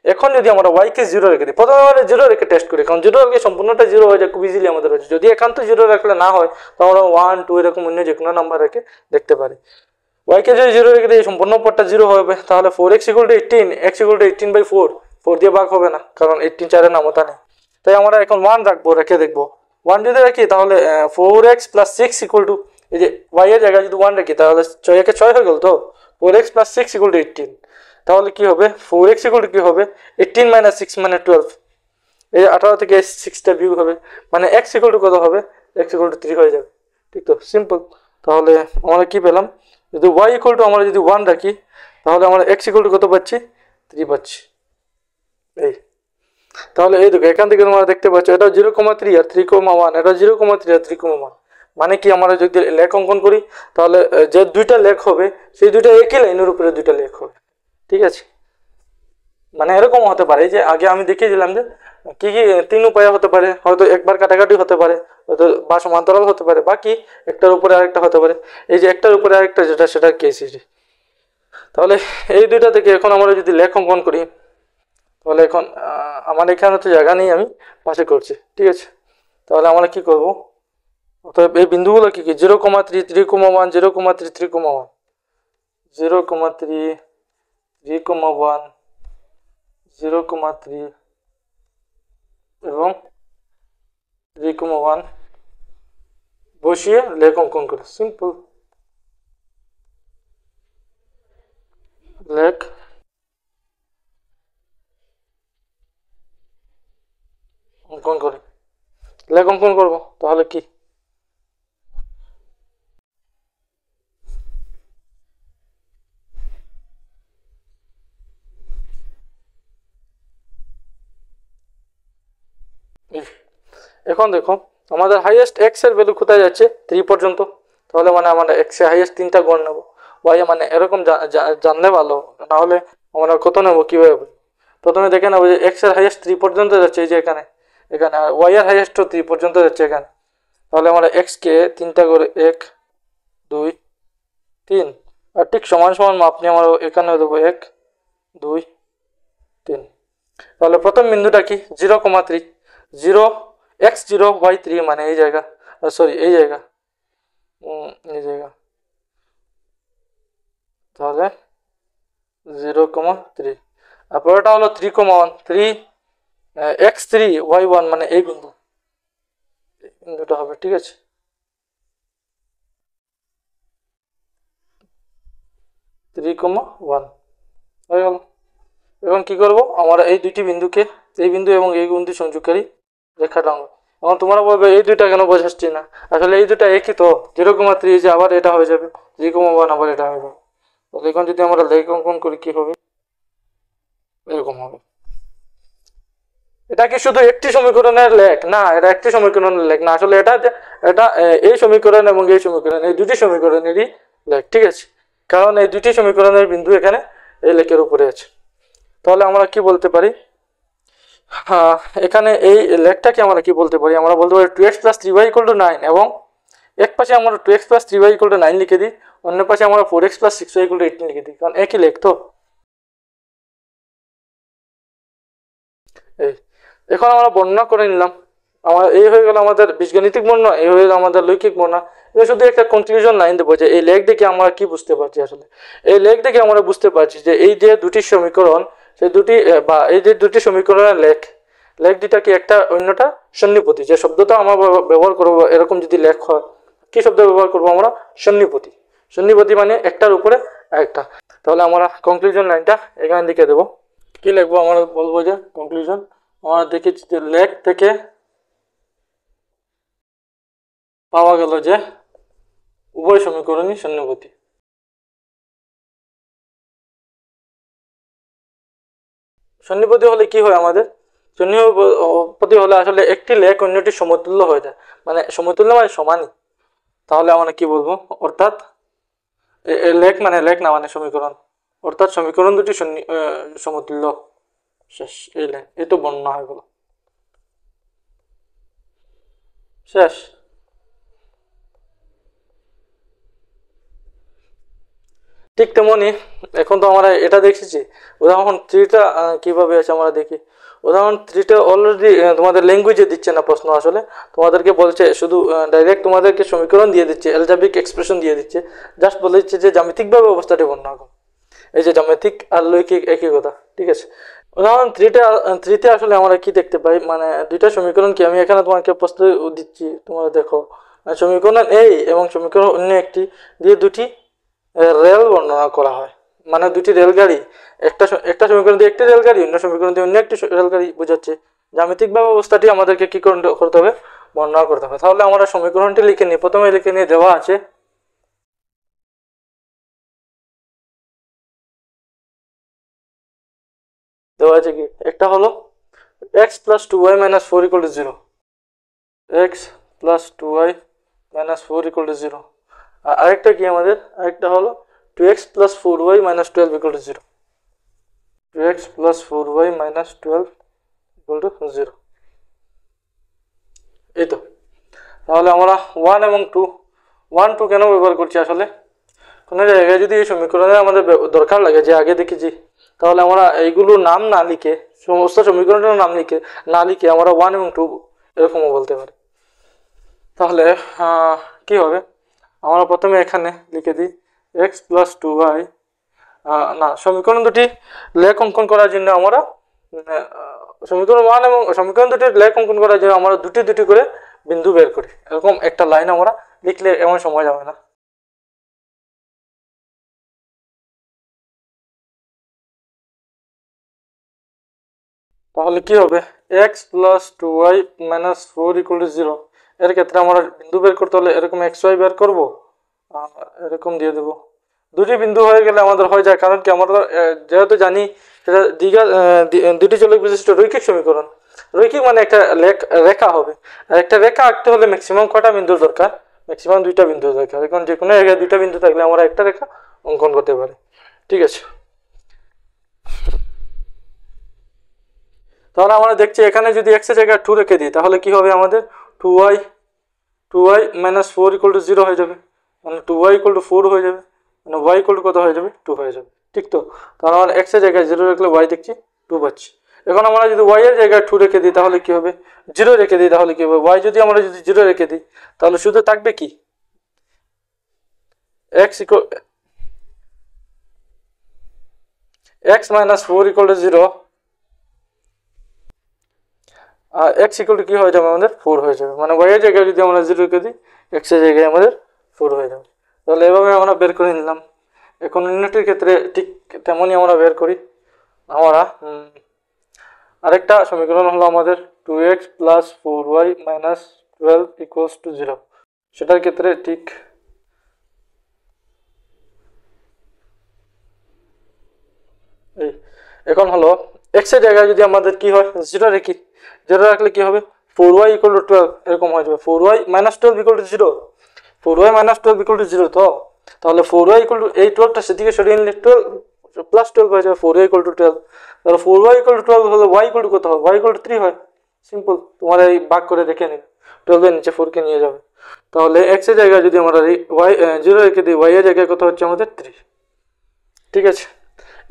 এখন যদি আমরা y কে 0 রেখে দিই, প্রথমে আমরা 0 রেখে টেস্ট করি, কারণ 0 রাখলে সম্পূর্ণটা 0 হয়ে যায়, খুব ইজিলি আমাদের হচ্ছে। যদি একান্ত 0 রাখলে না হয় তাহলে আমরা 1 2 এরকম অন্য যে কোনো নাম্বার রেখে দেখতে পারি। y কে যদি 0 রেখে দিই সম্পূর্ণ পদটা 0 হবে, তাহলে 4x = 18, x = 18/4, 4 দিয়ে ভাগ হবে না কারণ 18 4 এর নামতা নেই। তাই আমরা এখন 1 রাখবো, রেখে দেখবো। 1 যদি রাখি তাহলে 4x + 6 = এই যে y এর জায়গায় যদি 1 রাখি তাহলে 6 একে 6 হয়ে গেল তো, 4x + 6 = 18। তাহলে কি হবে? 4x = কি হবে? 18 - 6 মানে 12। এই 18 থেকে 6টা বিয়োগ হবে, মানে x = কত হবে? x = 3 হয়ে যাবে, ঠিক তো? সিম্পল। তাহলে আমরা কি পেলাম? যদি y = আমরা যদি 1 রাখি তাহলে আমরা x = কত পাচ্ছি? 3 পাচ্ছি। এই তাহলে এই দেখো এখান থেকে তোমরা দেখতে পাচ্ছ এটা 0,3 আর 3,1, এটা 0,3 আর 3,1, মানে কি? আমরা যদি লেখ অঙ্কন করি তাহলে যে দুইটা লেখ হবে সেই দুইটা একই লাইনের উপরে দুইটা লেখ হবে, ঠিক আছে। মানে এরকম হতে পারে যে আগে আমি দেখিয়ে দিলাম যে কি কি 3 উপায় হতে পারে, হয়তো একবার কাটাকাটি হতে পারে, হয়তো বা সমান্তরাল হতে পারে, বাকি একটার উপরে আরেকটা হতে পারে। এই যে একটার উপরে আরেকটা যেটা সেটা কেসিসি। তাহলে এই দুইটা থেকে এখন আমরা যদি লেখ অঙ্কন করি তাহলে এখন আমার এখানে তো জায়গা নেই, আমি পাশে করছি, ঠিক আছে। তাহলে আমরা কি করব? অতএব এই বিন্দুগুলো কি কি? 0,3 3,1 0,3 3,1 0,3 3,1 0,3 এবং 3,1 বসিয়ে লেখ অঙ্কন করে সিম্পল লেখ অঙ্কন করি, লেখ অঙ্কন করবো। তাহলে কি এখন দেখো আমাদের হাইয়েস্ট এক্স এর ভ্যালু কোথায় যাচ্ছে? 3 পর্যন্ত। তাহলে মানে আমরা এক্স এর হাইয়েস্ট 3টা গড় নেবো। ওয়াই মানে এরকম জানলে ভালো, না হলে আমরা কত নেবো কিভাবে? প্রথমে দেখে নেবো যে এক্স এর হাইয়েস্ট 3 পর্যন্ত যাচ্ছে, এই যে এখানে এখানে, আর ওয়াই এর হাইয়েস্টও 3 পর্যন্ত যাচ্ছে এখানে। তাহলে আমরা এক্স কে 3টা করে 1 2 3, আর ঠিক সমান সমান মাপ নিয়ে আমরা এখানে দেবো 1 2 3। তাহলে প্রথম বিন্দুটা কি? 0,3 0 x0 y3, মানে এই জায়গা, সরি এই জায়গা, এই জায়গা। তাহলে 0,3, আর পরেরটা হলো 3,1 3 x3 y1, মানে এই বিন্দুটা হবে, ঠিক আছে। থ্রি কমা ওয়ান হয়ে গেল। এখন কি করব, আমরা এই দুইটি বিন্দুকে, এই বিন্দু এবং এই বিন্দু সংযোগকারী রেখাটা আঁকবো। এখন তোমরা বলবে এই দুইটা কেন বোঝাচ্ছি না, আসলে এই দুটা একই তো, 0,3 যে আবার এটা হয়ে যাবে, 0,1 আবার এটা হয়ে যাবে। তো এখন যদি আমরা লেখ অঙ্কন করি কি হবে, এরকম হবে। এটা কি শুধু একটি সমীকরণের লেখ না, এটা একটি সমীকরণের লেখ না, আসলে এটা এই সমীকরণ এবং এই সমীকরণ, এই দুটি সমীকরণেরই লেখ, ঠিক আছে। কারণ এই দুটি সমীকরণের বিন্দু এখানে এই লেখের উপরে আছে। তাহলে আমরা কি বলতে পারি, এখানে এই লেখটাকে আমরা কি বলতে পারি, আমরা বলতে পারি 2x + 3y = 9, এবং এক পাশে আমরা 2x + 3y = 9 লিখে দিই, অন্য পাশে আমরা 4x + 6y = 18 লিখে দিই, কারণ একই লেখ তো। এই এখন আমরা বর্ণনা করে নিলাম, এই হয়ে গেল আমাদের বীজগণিতিক বর্ণনা, এই হয়ে গেল আমাদের লৈকিক বর্ণনা। এটা শুধু একটা কনক্লুশন লাইন দেবো যে এই লেখ দেখে আমরা কি বুঝতে পারছি, আসলে এই লেখ দেখে আমরা বুঝতে পারছি যে এই যে দুটি সমীকরণ, সেই দুটি বা এই যে দুটি সমীকরণের লেখ দুটা কি একটা অন্যটা সন্নিপতি, যে শব্দটা আমরা ব্যবহার করবো এরকম যদি লেখ হয়, কি শব্দ ব্যবহার করবো আমরা, সন্নিপতি। সন্নিপতি মানে একটার উপরে একটা। তাহলে আমরা কনক্লুশন লাইনটা এখানে লিখে দেবো। কি লিখবো, আমরা বলবো যে কনক্লুশন, আমরা দেখেছি যে লেখ থেকে পাওয়া গেল যে উভয় সমীকরণই সন্নিপতি। সন্নিপতি হলে কি হয় আমাদের, সন্নিপতি হলে আসলে একটি লেখ অন্যটি সমতুল্য হয়ে যায়, মানে সমতুল্য মানে সমানই। তাহলে আমরা কি বলবো, অর্থাৎ লেখ মানে লেখ না মানে সমীকরণ, অর্থাৎ সমীকরণ দুটি সমতুল্য। শেষ, এই লাইন, এই তো বর্ণনা হয়ে গেল, শেষ। ঠিক তেমনি এখন তো আমরা এটা দেখেছি, উদাহরণ 3টা কিভাবে আছে আমরা দেখি। উদাহরণ 3টা অলরেডি তোমাদের ল্যাঙ্গুয়েজে দিচ্ছে না প্রশ্ন, আসলে তোমাদেরকে বলছে শুধু ডাইরেক্ট তোমাদেরকে সমীকরণ দিয়ে দিচ্ছে, অ্যালজেব্রিক এক্সপ্রেশন দিয়ে দিচ্ছে, জাস্ট বলে দিচ্ছে যে জ্যামিতিকভাবে অবস্থাটি বর্ণনা করো। এই যে জ্যামিতিক আর লৈকিক একই কথা, ঠিক আছে। উদাহরণ 3তে আসলে আমরা কি দেখতে পাই, মানে দুইটা সমীকরণ কি, আমি এখানে তোমাকে প্রশ্ন দিচ্ছি, তোমরা দেখো। সমীকরণ এই এবং সমীকরণ অন্য একটি দিয়ে দুটি রেল বর্ণনা করা হয়, মানে দুটি রেলগাড়ি, একটা সমীকরণ দিয়ে একটি রেলগাড়ি, অন্য সমীকরণ দিয়ে অন্য একটি রেলগাড়ি বোঝাচ্ছে। জ্যামিতিকভাবে অবস্থাটি আমাদেরকে কি করতে হবে, বর্ণনা করতে হবে। তাহলে আমরা সমীকরণটি লিখে নিই, প্রথমে লিখে নিয়ে দেওয়া আছে কি, একটা হলো x + 2y - 4 = 0, x + 2y - 4 = 0। আর আরেকটা কি আমাদের, আরেকটা হলো 2x + 4y - 12 = 0, 2x + 4y - 12 = 0। এই তো। তাহলে আমরা 1 এবং 2 কেন ব্যবহার করছি, আসলে কোনো জায়গায় যদি এই সমীকরণে আমাদের দরকার লাগে যে আগে দেখেছি, তাহলে আমরা এইগুলোর নাম না লিখে, সমস্ত সমীকরণের নাম না লিখে আমরা 1 এবং 2 এরকমও বলতে পারি। তাহলে কি হবে, আমরা প্রথমে এখানে লিখে দিই x + 2y, না, সমীকরণ দুটি লেখ অঙ্কন করার জন্য আমরা সমীকরণ 1 এবং সমীকরণ দুটির লেখ অঙ্কন করার জন্য আমরা দুটি করে বিন্দু বের করি, এরকম একটা লাইন আমরা লিখলে এমন সময় যাবে না। তাহলে কি হবে, x + 2y - 4 = 0, এর ক্ষেত্রে আমরা বিন্দু বের করতে হলে এরকম xy বের করব, এরকম দিয়ে দেব। দুটি বিন্দু হয়ে গেলে আমাদের হয়ে যায়, কারণ কি আমরা যেহেতু জানি সেটা দুটি চলক বিশিষ্ট রৈখিক সমীকরণ। রৈখিক মানে একটা রেখা হবে, আর একটা রেখা আঁকতে হলে ম্যাক্সিমাম কটা বিন্দুর দরকার, ম্যাক্সিমাম দুইটা বিন্দু দরকার। এখন যে কোনো জায়গায় দুইটা বিন্দু থাকলে আমরা একটা রেখা অঙ্কন করতে পারি, ঠিক আছে। তাহলে আমরা দেখছি এখানে যদি x এর জায়গায় 2 রেখে দিই, তাহলে কি হবে আমাদের, 2y - 4 = 0 হয়ে যাবে, মানে 2y = 4 হয়ে যাবে, মানে y কত হয়ে যাবে, 2 হয়ে যাবে, ঠিক তো। তাহলে আমরা x এর জায়গায় 0 রাখলে y দেখছি 2 পাচ্ছি। এখন আমরা যদি y এর জায়গায় 2 রেখে দিই তাহলে কি হবে, 0 রেখে দিই তাহলে কি হবে, y যদি আমরা 0 রেখে দিই তাহলে শুধু থাকবে কি, x - 4 = 0, আর x = কি হয়ে যাবে আমাদের, 4 হয়ে যাবে, মানে y এর জায়গায় যদি আমরা 0 রেখে দিই x এর জায়গায় আমাদের 4 হয়ে যাবে। তাহলে এভাবে আমরা বের করে নিলাম। এখন অন্যটির ক্ষেত্রে ঠিক তেমনই আমরা বের করি, আমরা আরেকটা সমীকরণ হলো আমাদের 2x plus 4y minus 12 equals to 0। সেটার ক্ষেত্রে ঠিক এই এখন হলো x এর জায়গায় যদি আমাদের কি হয় 0 রাখি, 0 রাখলে কি হবে 4y ইকুয়াল টু 12 এরকম হয়ে যাবে। 4y minus 12 equal to 0, 4y minus 12 equal to 0। তো তাহলে 4y ইকুয়াল টু এই 12টা সেদিকে সরিয়ে নিলে 12 প্লাস 12 হয়ে যাবে, 4y ইকুয়াল টু 12। তাহলে 4y ইকুয়াল টু 12 হলে y ইকুয়াল টু কত হবে, y ইকুয়াল টু 3 হয়। সিম্পল, তোমার এই ভাগ করে দেখে নিন, 12 এর নিচে 4 কে নিয়ে যাবে। তাহলে x এর জায়গায় যদি আমরা y 0 রেখে দিই, y এর জায়গায় কত হচ্ছে আমাদের 3। ঠিক আছে,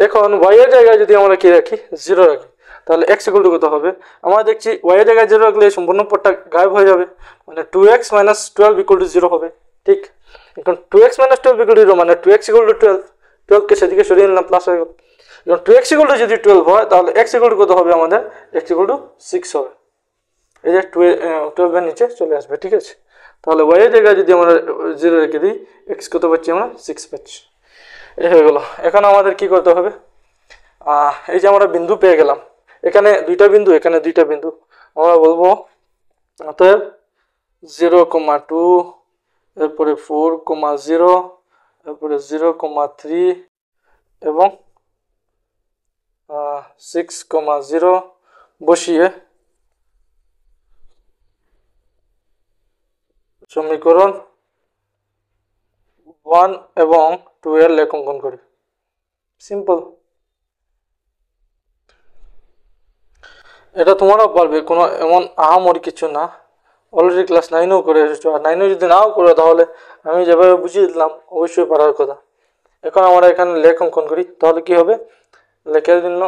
এখন y এর জায়গায় যদি আমরা কি রাখি 0 রাখি, তাহলে x ইকুয়াল টু কত হবে, আমরা দেখছি y এর জায়গায় 0 রাখলে সম্পূর্ণ পদটা গায়েব হয়ে যাবে, মানে 2x মাইনাস 12 ইকুয়াল টু 0 হবে। ঠিক, এখন 2x মাইনাস 12 ইকুয়াল টু 0 মানে 2x ইকুয়াল টু 12, 12 কে সেদিকে সরিয়ে নিলাম, প্লাস হয়ে গেল। এখন 2x ইকুয়াল টু যদি 12 হয় তাহলে x ইকুয়াল টু কত হবে আমাদের, x ইকুয়াল টু 6 হবে। এই যে 12 এর নিচে চলে আসবে। ঠিক আছে, তাহলে y এর জায়গায় যদি আমরা 0 রেখে দিই, x কত পাচ্ছি আমরা 6 পাচ্ছি। এই হয়ে গেল। এখন আমাদের কি করতে হবে, এই যে আমরা বিন্দু পেয়ে গেলাম, এখানে দুইটা বিন্দু, এখানে দুইটা বিন্দু, আমরা বলবো অতএব 0,2, এরপরে 4,0, এরপরে 0,3 এবং 6,0 বসিয়ে সমীকরণ 1 এবং 2 এর লেখ অঙ্কন করি। সিম্পল, এটা তোমরাও পারবে, কোনো এমন আহামরি কিছু না। অলরেডি ক্লাস 9ও করে এসেছো, আর 9ও যদি নাও করো তাহলে আমি যেভাবে বুঝিয়ে দিলাম অবশ্যই পারার কথা। এখন আমরা এখানে লেখ অঙ্কন করি, তাহলে কি হবে, লেখার জন্য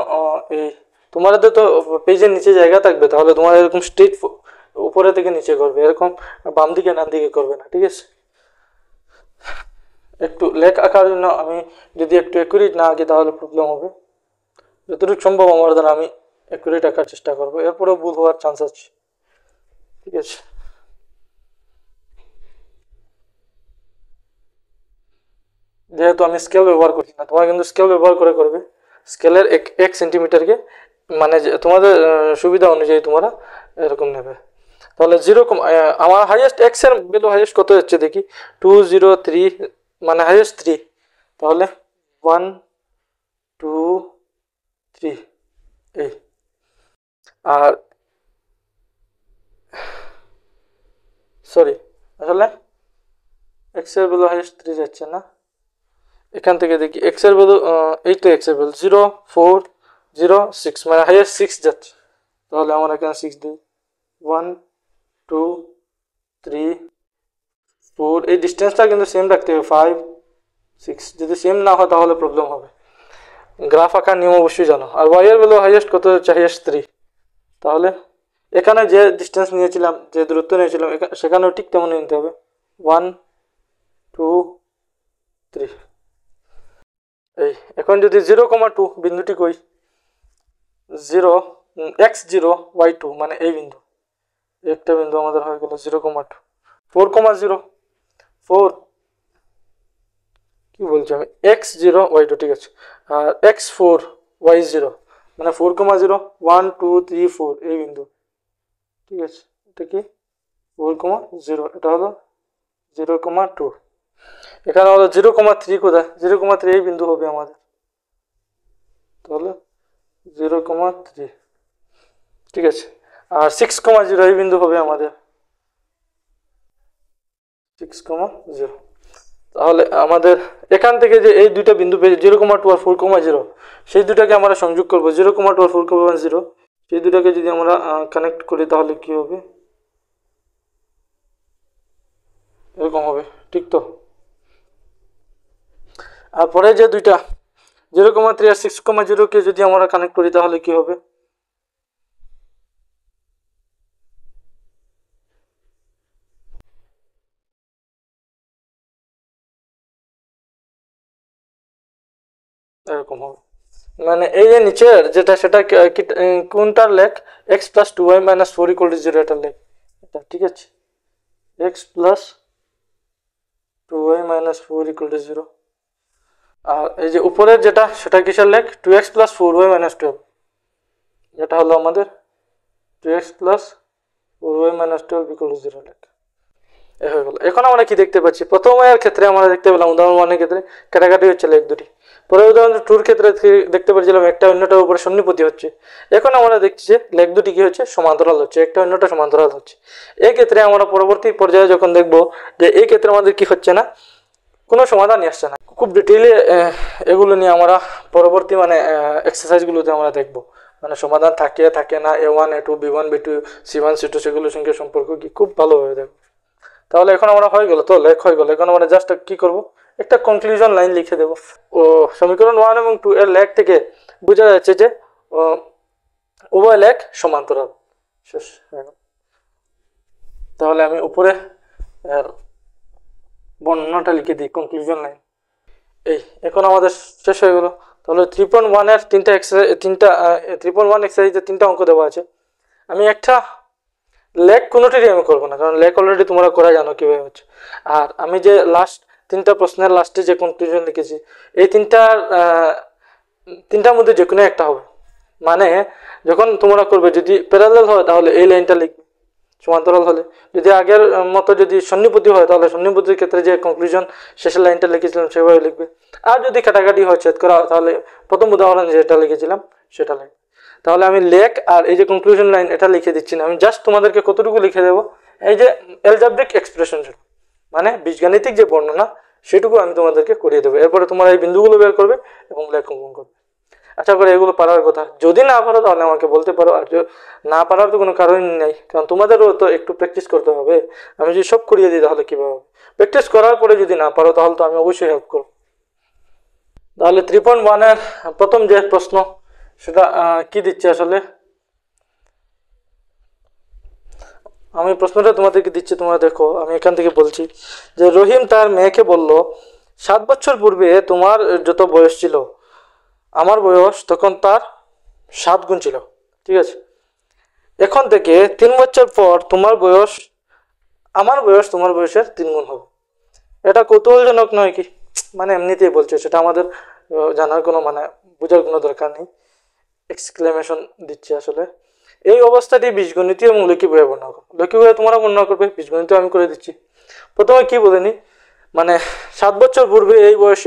এই তোমাদের তো পেজের নিচে জায়গা থাকবে, তাহলে তোমার এরকম স্ট্রেট উপরে থেকে নিচে করবে, এরকম বাম দিকে ডান দিকে করবে না। ঠিক আছে, একটু লেখ আঁকার জন্য আমি যদি একটু অ্যাকুরেট না আঁকি তাহলে প্রবলেম হবে। যতটুকু সম্ভব আমার দ্বারা আমি অ্যাকুরেট আঁকার চেষ্টা করবো, এরপরেও ভুল হওয়ার চান্স আছে। ঠিক আছে, যেহেতু আমি স্কেল ব্যবহার করছি না, তোমরা কিন্তু স্কেল ব্যবহার করে করবে। স্কেলের 1 সেন্টিমিটারকে মানে তোমাদের সুবিধা অনুযায়ী তোমরা এরকম নেবে। তাহলে 0, আমার হাইয়েস্ট এক্স এর ভ্যালু হাইয়েস্ট কত হচ্ছে দেখি, 203, মানে হাইয়েস্ট 3। তাহলে 1 2 3 এই, আর সরি আসলে এক্স এর ভ্যালু হাইয়েস্ট 3 যাচ্ছে না, এখান থেকে দেখি এক্স এর ভ্যালু, এই তো এক্স এর ভ্যালু 0 4 0 6, মানে হাইয়েস্ট 6 যাচ্ছে। তাহলে আমরা এখানে 6 দিই, 1 2 3 4, এই ডিস্টেন্সটা কিন্তু সেম রাখতে হবে, 5 6, যদি সেম না হয় তাহলে প্রবলেম হবে। গ্রাফ আঁকার নিয়ম অবশ্যই জানো। আর ওয়াই এর ভ্যালু হাইয়েস্ট কত হচ্ছে, হাইয়েস্ট 3। তাহলে এখানে যে ডিস্টেন্স নিয়েছিলাম, যে দূরত্ব নিয়েছিলাম, সেখানেও ঠিক তেমনই নিতে হবে, 1 2 3। এই এখন যদি 0,2 বিন্দুটি কই, 0 x0 y2, মানে এই বিন্দু, একটা বিন্দু আমাদের হয়ে গেল 0,2। 4,0 4 কি বলছি আমি, x0 y2, ঠিক আছে। আর x4 y0, মানে 4,0 1 2 3 4 এই বিন্দু। ঠিক আছে, এটা কি 4,0, এটা হলো 0,2। এখানে হলো 0,3, কোথায় 0,3 এই বিন্দু হবে আমাদের, তাহলে 0,3। ঠিক আছে, আর 6,0 এই বিন্দু হবে আমাদের 6,0। তাহলে আমাদের এখান থেকে যে এই দুইটা বিন্দু পেয়েছি 0,2 আর 4,0, সেই দুটাকে আমরা সংযোগ করব, 0,2 আর 4,0, সেই দুটাকে যদি আমরা কানেক্ট করি তাহলে কি হবে, এরকম হবে। ঠিক তো, আর পরে যে দুইটা 0,3 আর 6,0 কে যদি আমরা কানেক্ট করি তাহলে কি হবে, এরকম হবে। মানে এই যে নিচের যেটা, সেটা কোনটার লেখ, x plus 2y minus 4 equal to 0 এটার লেখ এটা। ঠিক আছে, x plus 2y minus 4 equal to 0। আর এই যে উপরের যেটা সেটা কিসের লেখ 2x + 4y - 12, যেটা হলো আমাদের 2x + 4y - 12 = 0 লেখ। এই হয়ে গেল। এখন আমরা কি দেখতে পাচ্ছি, প্রথমের ক্ষেত্রে আমরা দেখতে পেলাম উদাহরণ 1 এর ক্ষেত্রে কাটাকাটি হচ্ছে লেখ দুটি, পরে উদাহরণ 2 এর ক্ষেত্রে দেখতে পাচ্ছিলাম একটা অন্যটার উপরে সন্নিপতি হচ্ছে। এখন আমরা দেখছি যে লেখ দুটি কি হচ্ছে, সমান্তরাল হচ্ছে, একটা অন্যটা সমান্তরাল হচ্ছে। এই ক্ষেত্রে আমরা পরবর্তী পর্যায়ে যখন দেখব যে এই ক্ষেত্রে আমাদের কি হচ্ছে না, কোনো সমাধানই আসছে না। খুব ডিটেইলে এগুলো নিয়ে আমরা পরবর্তী এক্সারসাইজগুলোতে আমরা দেখব, সমাধান থাকে থাকে না, A1 A2 B1 B2 C1 C2 সেগুলোর সঙ্গে সম্পর্ক কি খুব ভালোভাবে দেখব। তাহলে এখন আমরা হয়ে গেল, তো লেখ হয়ে গেল। এখন আমরা জাস্ট কি করব, একটা কনক্লুশন লাইন লিখে দেব। ও সমীকরণ 1 এবং 2 এর লেখ থেকে বোঝা যাচ্ছে যে উভয় লেখ সমান্তরাল। শেষ হয়ে গেল। তাহলে আমি উপরে বর্ণনাটা লিখে দিই, কনক্লুশন লাইন। এই এখন আমাদের শেষ হয়ে গেল। তাহলে 3.1 এর 3টা এক্সারসাইজে 3টা অঙ্ক দেওয়া আছে। আমি একটা লেখ কোনোটিরই আমি করবো না, কারণ লেখ অলরেডি তোমরা করা জানো কীভাবে হচ্ছে। আর আমি যে লাস্ট 3টা প্রশ্নের লাস্টে যে কনক্লুশন লিখেছি, এই তিনটার মধ্যে যে কোনো একটা হবে। যখন তোমরা করবে, যদি প্যারালাল হয় তাহলে এই লাইনটা লিখবে, সমান্তরাল হলে। যদি আগের মতো যদি সন্নিপতি হয় তাহলে সন্নিপতির ক্ষেত্রে যে কনক্লুশন শেষের লাইনটা লিখেছিলাম সেভাবে লিখবে। আর যদি কাটাকাটি হয়, ছেদ করা হয়, তাহলে প্রথম উদাহরণ যেটা লিখেছিলাম সেটা লিখবে। তাহলে আমি লেখ আর এই যে কনক্লুশন লাইন এটা লিখে দিচ্ছি না, আমি জাস্ট তোমাদেরকে কতটুকু লিখে দেবো, এই যে অ্যালজেব্রিক এক্সপ্রেশন, বীজগাণিতিক যে বর্ণনা সেটুকু আমি তোমাদেরকে করিয়ে দেবো। এরপরে তোমরা এই বিন্দুগুলো বের করবে এবং লেখ অঙ্কন করবে। আশা করি এগুলো পারার কথা। যদি না পারো তাহলে আমাকে বলতে পারো, আর না পারার তো কোনো কারণই নেই, কারণ তোমাদেরও তো একটু প্র্যাকটিস করতে হবে। আমি যদি সব করিয়ে দিই তাহলে কীভাবে হবে? প্র্যাকটিস করার পরে যদি না পারো তাহলে তো আমি অবশ্যই হেল্প করব। তাহলে 3.1 এর প্রথম যে প্রশ্ন সেটা কি দিচ্ছে আসলে, আমি প্রশ্নটা তোমাদেরকে দিচ্ছি, তোমরা দেখো। আমি এখান থেকে বলছি যে রহিম তার মেয়েকে বলল, 7 বছর পূর্বে তোমার যত বয়স ছিল আমার বয়স তখন তার 7 গুণ ছিল, ঠিক আছে? এখন থেকে 3 বছর পর তোমার বয়স আমার বয়স তোমার বয়সের 3 গুণ হবে। এটা কৌতূহলজনক নয় কি? এমনিতেই বলছে, সেটা আমাদের জানার কোনো বোঝার কোনো দরকার নেই। এক্সক্লেমেশন দিচ্ছে আসলে। এই অবস্থাটি বীজগণিতীয় এবং লৌকিকভাবে বর্ণনা করো। লৌকিকভাবে তোমরা বর্ণনা করবে, বীজগণিত আমি করে দিচ্ছি। প্রথমে কি বলেনি, 7 বছর পূর্বে এই বয়স,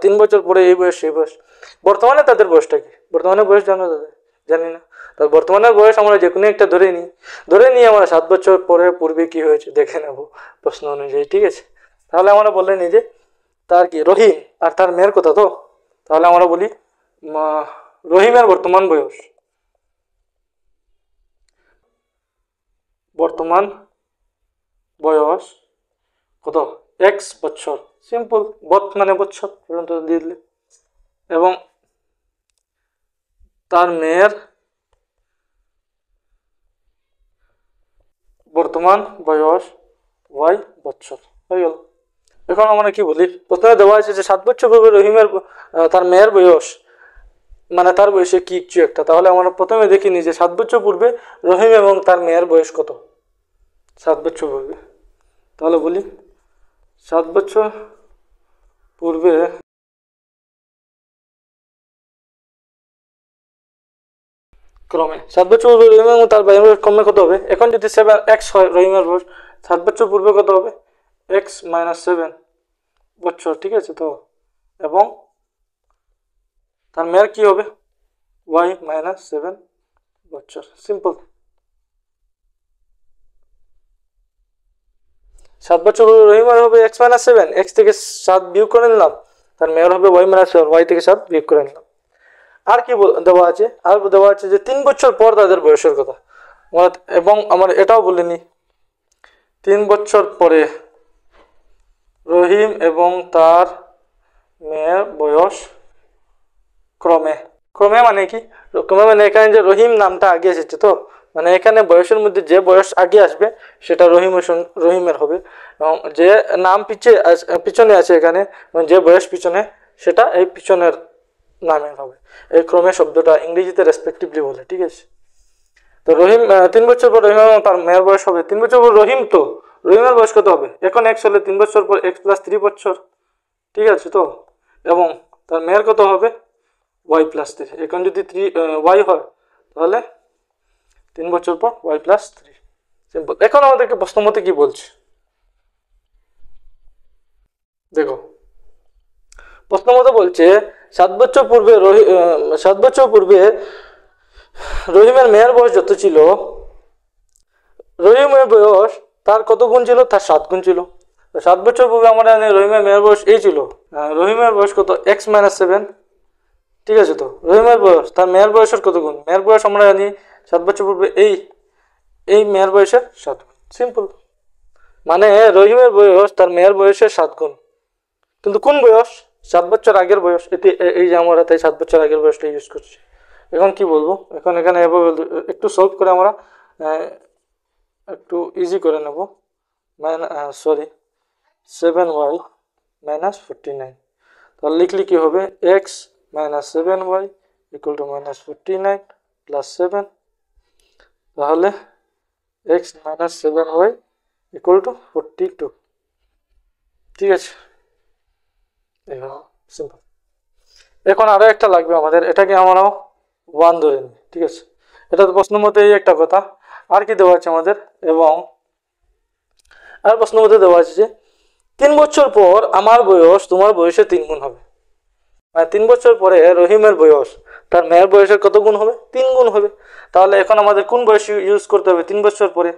3 বছর পরে এই বয়স, সেই বয়স। বর্তমানে তাদের বয়সটা কি? বর্তমানে বয়স জানো তাদের? জানি না। তবে বর্তমানের বয়স আমরা যে কোনো একটা ধরে নিই আমরা 7 বছর পূর্বে কি হয়েছে দেখে নেব প্রশ্ন অনুযায়ী, ঠিক আছে? তাহলে আমরা বললেন যে তার কি রহিম আর তার মেয়ের কথা, তো তাহলে আমরা বলি রহিমের বর্তমান বয়স কত? x বছর। সিম্পল, বছর পর্যন্ত দিয়ে দিলে। এবং তার মেয়ের বর্তমান বয়স y বছর, হয়ে গেল। এখন আমরা কি বলি, প্রথমে দেওয়া আছে যে 7 বছর পূর্বে রহিমের তার মেয়ের বয়স, তার বয়সে কি কিছু একটা। তাহলে আমরা প্রথমে দেখিনি যে 7 বছর পূর্বে রহিম এবং তার মেয়ের বয়স কত? 7 বছর পূর্বে। তাহলে বলি 7 বছর পূর্বে ক্রমে 7 বছর পূর্বে রহিম এবং তার মেয়ের বয়স ক্রমে কত হবে? এখন যদি 7x হয় রহিমের বয়স, 7 বছর পূর্বে কত হবে? x - 7 বছর, ঠিক আছে তো? এবং তার মেয়ের কি হবে? y - 7 বছর। সিম্পল। 7 বছর রহিমের হবে x - 7, x থেকে 7 বিয়োগ করে নিলাম, তার মেয়ের হবে y - 7, y থেকে 7 বিয়োগ করে নিলাম। আর কি দেওয়া আছে? আর দেওয়া আছে যে 3 বছর পর তাদের বয়সের কথা। এবং আমার এটাও বলিনি 3 বছর পরে রহিম এবং তার মেয়ের বয়স ক্রমে। ক্রমে কি? ক্রমে এখানে যে রহিম নামটা আগে এসেছে, তো এখানে বয়সের মধ্যে যে বয়স আগে আসবে সেটা রহিমের হবে, এবং যে নাম পিছনে আছে এখানে, যে বয়স পিছনে, সেটা এই পিছনের নামের হবে। এই ক্রমে শব্দটা ইংরেজিতে রেসপেক্টিভলি বলে, ঠিক আছে? তো রহিম 3 বছর পর রহিম এবং তার মেয়ের বয়স হবে 3 বছর পর রহিম, তো রহিমের বয়স কত হবে? এখন x হলে 3 বছর পর x + 3 বছর, ঠিক আছে তো? এবং তার মেয়ের কত হবে y প্লাস 3। এখন যদি y হয় তাহলে 3 বছর পর y প্লাস 3। সিম্পল। এখন আমাদেরকে প্রশ্ন মতে কি বলছে দেখো, প্রশ্ন মতে বলছে 7 বছর পূর্বে রহিমের মেয়ের বয়স যত ছিল, রহিমের বয়স তার কত গুণ ছিল? তার 7 গুণ ছিল। 7 বছর পূর্বে আমরা জানি রহিমের মেয়ের বয়স এই ছিল, রহিমের বয়স কত? x-7। ঠিক আছে, তো রহিমের বয়স তার মেয়ের বয়সের কত গুণ? মেয়ের বয়স আমরা জানি 7 বছর পূর্বে এই মেয়ের বয়সের 7 গুণ। সিম্পল। মানে রহিমের বয়স তার মেয়ের বয়সের 7 গুণ, কিন্তু কোন বয়স? 7 বছর আগের বয়স। এই যে আমরা তাই 7 বছর আগের বয়সটা ইউজ করছি। এখন কি বলবো? এখন এখানে একটু সলভ করে আমরা একটু ইজি করে নেব। 7y minus 49। তাহলে লিখলে কি হবে? x minus 7y equal to minus 49 plus 7। তাহলে x minus 7y equal to 42। ঠিক আছে, সিম্পল। এখন আরো একটা লাগবে আমাদের, এটাকে আমরাও 1 ধরে নিই। ঠিক আছে, এটা তো প্রশ্ন মতে এই একটা কথা। আর কি দেওয়া আছে আমাদের? এবং আর প্রশ্ন মতে দেওয়া আছে যে 3 বছর পর আমার বয়স তোমার বয়সে 3 গুণ হবে। মানে 3 বছর পরে রহিমের বয়স তার মেয়ের বয়সের কত গুণ হবে? 3 গুণ হবে। তাহলে এখন আমাদের কোন বয়স ইউজ করতে হবে? 3 বছর পরে।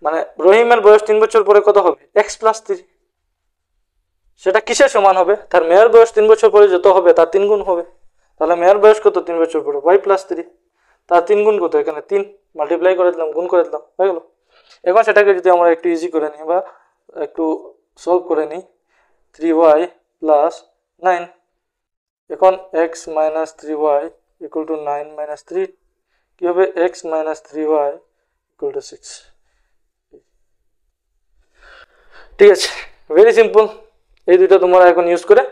মানে রহিমের বয়স 3 বছর পরে কত হবে? x plus 3। সেটা কিসের সমান হবে? তার মেয়ের বয়স 3 বছর পরে যত হবে তার 3 গুণ হবে। তাহলে মেয়ের বয়স কত 3 বছর পরে? y plus 3। তার 3 গুণ কত? এখানে 3 মাল্টিপ্লাই করে দিলাম, গুণ করে দিলাম, হয়ে গেল। এখন সেটাকে যদি আমরা একটু ইজি করে নিই বা একটু সলভ করে নিই, 3y প্লাস 9। এখন x minus 3y equal to 9 minus 3 কি হবে? x minus 3y equal to 6। ঠিক আছে, ভেরি সিম্পল। এই দুটো তোমরা এখন ইউজ করে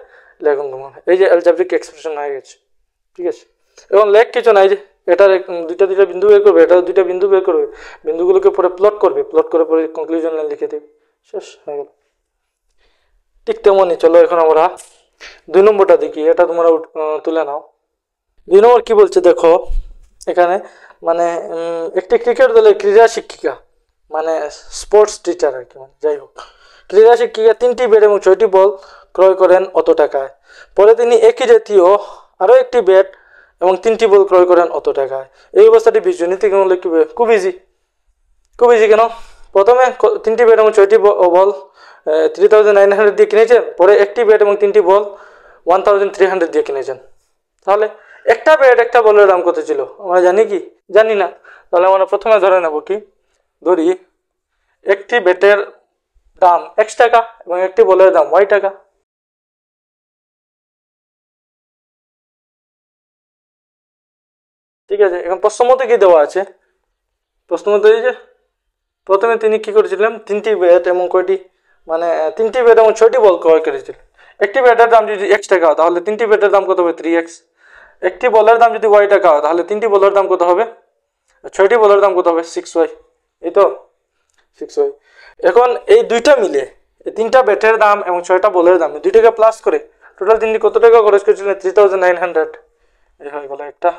লেখন তোমার এই যে অ্যালজেব্রিক এক্সপ্রেশন হয়ে গেছে। ঠিক আছে, এখন লেখ কিছু নাই, যে এটার দুইটা বিন্দু বের করবে, এটার দুইটা বিন্দু বের করবে, বিন্দুগুলোকে পরে প্লট করবে, প্লট করে পরে কনক্লুশন লাইন লিখে দেবে, শেষ হয়ে গেল। ঠিক তেমনই চলো এখন আমরা 2 নম্বরটা দেখি, এটা তোমরা তুলে নাও। 2 নম্বর কি বলছে দেখো, এখানে মানে একটি ক্রিকেট দলের ক্রীড়া শিক্ষিকা, মানে স্পোর্টস টিচার আর কি, মানে যাই হোক, ক্রীড়া শিক্ষিকা 3টি ব্যাট এবং 6টি বল ক্রয় করেন অত টাকায়। পরে তিনি একই জাতীয় আরও একটি ব্যাট এবং 3টি বল ক্রয় করেন অত টাকায়। এই অবস্থাটি বীজগণিতে কেমন লিখবে? খুব ইজি, খুব ইজি। কেন? প্রথমে 3টি ব্যাট এবং 6টি বল 3900 দিয়ে কিনেছেন, পরে একটি ব্যাট এবং 3টি বল 1300 দিয়ে কিনেছেন। তাহলে একটা ব্যাট একটা বলের দাম কত ছিল আমরা জানি কি? জানি না। তাহলে আমরা প্রথমে ধরে নেব কি, ধরি একটি ব্যাটের দাম x টাকা এবং একটি বলের দাম y টাকা। ঠিক আছে, এখন প্রশ্ন মতে কি দেওয়া আছে? প্রশ্ন মতে এই যে প্রথমে তিনি কি করেছিলেন? 3টি ব্যাট এবং কয়টি, মানে 3টি ব্যাট এবং 6টি বল ক্রয় করেছিলেন। একটি ব্যাটের দাম যদি x টাকা হয় তাহলে 3টি ব্যাটের দাম কত হবে? 3x। একটি বলের দাম যদি y টাকা হয় তাহলে 3টি বলের দাম কত হবে? 6টি বলের দাম কত হবে? 6y। এই তো 6y। এখন এই দুইটা মিলে, এই 3টা ব্যাটের দাম এবং 6টা বলের দাম, দুইটাকে প্লাস করে টোটাল তিনি কত টাকা খরচ করেছিলেন? 3900। এই হয়ে গেল একটা।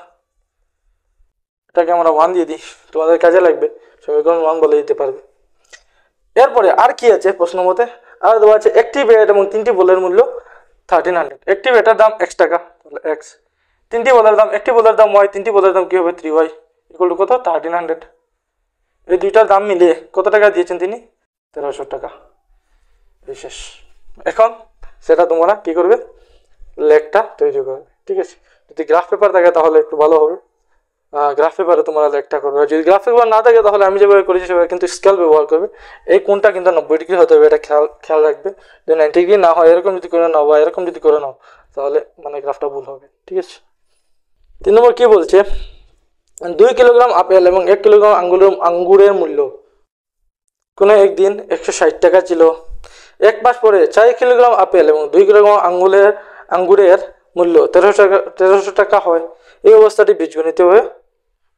এটাকে আমরা 1 দিয়ে দিই, তোমাদের কাজে লাগবে, সমীকরণ 1 বলে দিতে পারবে। এরপরে আর কি আছে প্রশ্ন মতে? আর দেওয়া আছে একটি ব্যাট এবং 3টি বলের মূল্য 1300। একটি ব্যাটের দাম x টাকা, তাহলে x। 3টি বলের দাম, একটি বলের দাম y, 3টি বলের দাম কি হবে? 3y ইকুয়াল টু কত? 1300। এই দুইটার দাম মিলিয়ে কত টাকা দিয়েছেন তিনি? 1300 টাকা। এই শেষ। এখন সেটা তোমরা কি করবে? লেখটা তৈরি করবে। ঠিক আছে, যদি গ্রাফ পেপার থাকে তাহলে একটু ভালো হবে। গ্রাফ পেপারে তোমরা লেখটা করবে। যদি গ্রাফ পেপার না থাকে তাহলে আমি যেভাবে করেছি সেভাবে কিন্তু স্কেল ব্যবহার করবে। এই কোণটা কিন্তু 90 ডিগ্রি হতে হবে, এটা খেয়াল রাখবে। যদি 90 ডিগ্রি না হয়, এরকম যদি করে নাও বা এরকম যদি করে নাও তাহলে মানে গ্রাফটা ভুল হবে। ঠিক আছে, 3 নম্বর কি বলছে? 2 কিলোগ্রাম আপেল এবং 1 কিলোগ্রাম আঙ্গুরের মূল্য কোনো একদিন 160 টাকা ছিল। 1 মাস পরে 4 কিলোগ্রাম আপেল এবং 2 কিলোগ্রাম আঙ্গুরের মূল্য 1300 টাকা হয়। এই অবস্থাটি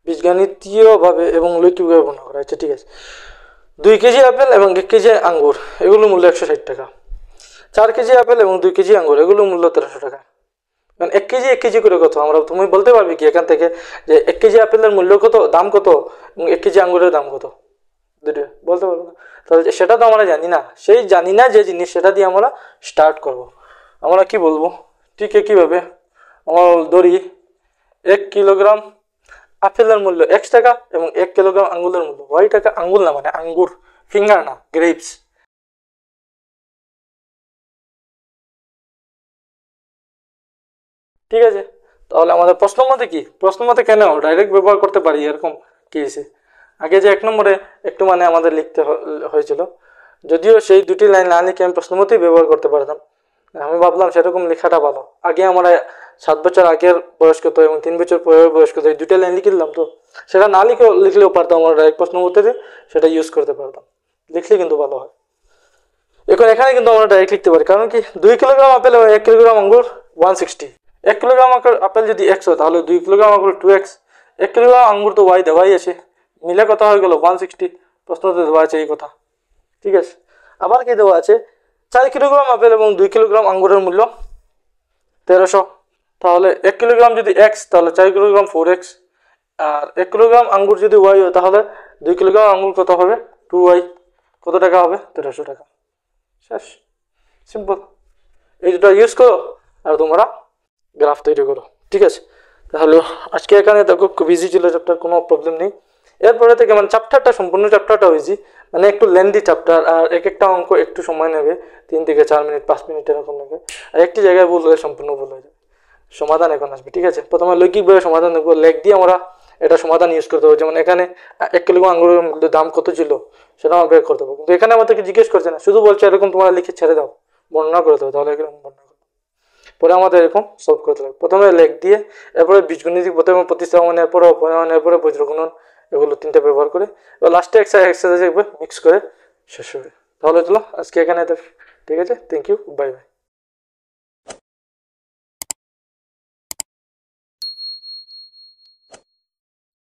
বীজগণিতীয়ভাবে এবং লৈকিকভাবে বর্ণনা করা হয়েছে। ঠিক আছে, 2 কেজি আপেল এবং 1 কেজি আঙ্গুর, এগুলোর মূল্য 160 টাকা। 4 কেজি আপেল এবং 2 কেজি আঙ্গুর এগুলো মূল্য 1300 টাকা। কারণ 1 কেজি করে কত, আমরা তুমি বলতে পারবে কি এখান থেকে যে 1 কেজি আপেলের মূল্য কত, দাম কত, এবং 1 কেজি আঙ্গুরের দাম কত, দুটো বলতে পারবো না। তাহলে সেটা তো আমরা জানি না, সেই জানি না যে জিনিস সেটা দিয়ে আমরা স্টার্ট করব। আমরা কি বলবো, ঠিক কীভাবে আমরা ধরি 1 কিলোগ্রাম আপেলের মূল্য x টাকা এবং 1 কিলোগ্রাম আঙ্গুরের মূল্য y টাকা। আঙ্গুর না মানে আঙ্গুর, ফিঙ্গার না, গ্রেপস। ঠিক আছে, তাহলে আমাদের প্রশ্ন মতে কি, প্রশ্ন মতে কেন ডাইরেক্ট ব্যবহার করতে পারি এরকম কি হয়েছে। আগে যে 1 নম্বরে একটু মানে আমাদের লিখতে হয়েছিল, যদিও সেই দুটি লাইন না লিখে আমি প্রশ্ন মতেই ব্যবহার করতে পারতাম, আমি ভাবলাম সেরকম লেখাটা ভালো। আগে আমরা 7 বছর আগের বয়স কত এবং 3 বছর পরের বয়স কত, এই দুটো লাইন লিখে দিলাম, তো সেটা না লিখলেও পারতাম, আমরা ডাইরেক্ট প্রশ্ন মতে সেটা ইউজ করতে পারতাম, লিখলে কিন্তু ভালো হয়। এখন এখানে কিন্তু আমরা ডাইরেক্ট লিখতে পারি, কারণ কি 2 কিলোগ্রাম আপেল এবং 1 কিলোগ্রাম আঙ্গুর 160। 1 কিলোগ্রাম আপেল যদি x হয় তাহলে 2 কিলোগ্রাম আঙ্গুর 2x। 1 কিলোগ্রাম আঙ্গুর তো y দেওয়াই আছে, মিলে কথা হয়ে গেল 160। প্রশ্নতে দেওয়া আছে এই কথা, ঠিক আছে। আবার কি দেওয়া আছে, 4 কিলোগ্রাম আপেল এবং 2 কিলোগ্রাম আঙ্গুরের মূল্য 1300। তাহলে 1 কিলোগ্রাম যদি x তাহলে 4 কিলোগ্রাম 4x, আর 1 কিলোগ্রাম আঙ্গুর যদি y হয় তাহলে 2 কিলোগ্রাম আঙ্গুর কত হবে 2y, কত টাকা হবে 1300 টাকা। শেষ, সিম্পল। এই দুটো ইউজ করো আর তোমরা গ্রাফ তৈরি করো, ঠিক আছে। তাহলে আজকে এখানে দেখো খুব ইজি ছিল চ্যাপ্টার, কোনো প্রবলেম নেই। এরপরে থেকে মানে চ্যাপ্টারটা, সম্পূর্ণ চ্যাপ্টারটা ইজি, মানে একটু লেন্দি চ্যাপ্টার, আর এক একটা অঙ্ক একটু সময় নেবে, 3 থেকে 4 মিনিট 5 মিনিট এরকম নেবে, আর একটি জায়গায় ভুল হলে সম্পূর্ণ ভুল হয়ে যাবে। সমাধান এখন আসবে, ঠিক আছে। প্রথমে লৈকিকভাবে সমাধান দেখবো, লেখ দিয়ে আমরা এটা সমাধান ইউজ করতে হবে। যেমন এখানে 1 কিলোগ্রাম আঙ্গুরের দাম কত ছিল সেটা আমরা বের করতে পারবো, কিন্তু এখানে আমাদেরকে জিজ্ঞেস করছে না, শুধু বলছে এরকম তোমরা লিখে ছেড়ে দাও, বর্ণনা করে দাও, তাহলে এরকম বর্ণনা করো। পরে আমাদের এরকম সলভ করতে হবে, প্রথমে লেখ দিয়ে, এরপরে বীজগণিতিক প্রথমে প্রতিস্থাপন, এরপরে অপনয়ন, এরপরে বজ্রগুণন, এগুলো 3টে ব্যবহার করে এবার লাস্টে এক্সারসাইজ মিক্স করে শেষ হবে। তাহলে চলো আজকে এখানে, ঠিক আছে, থ্যাংক ইউ, বাই বাই।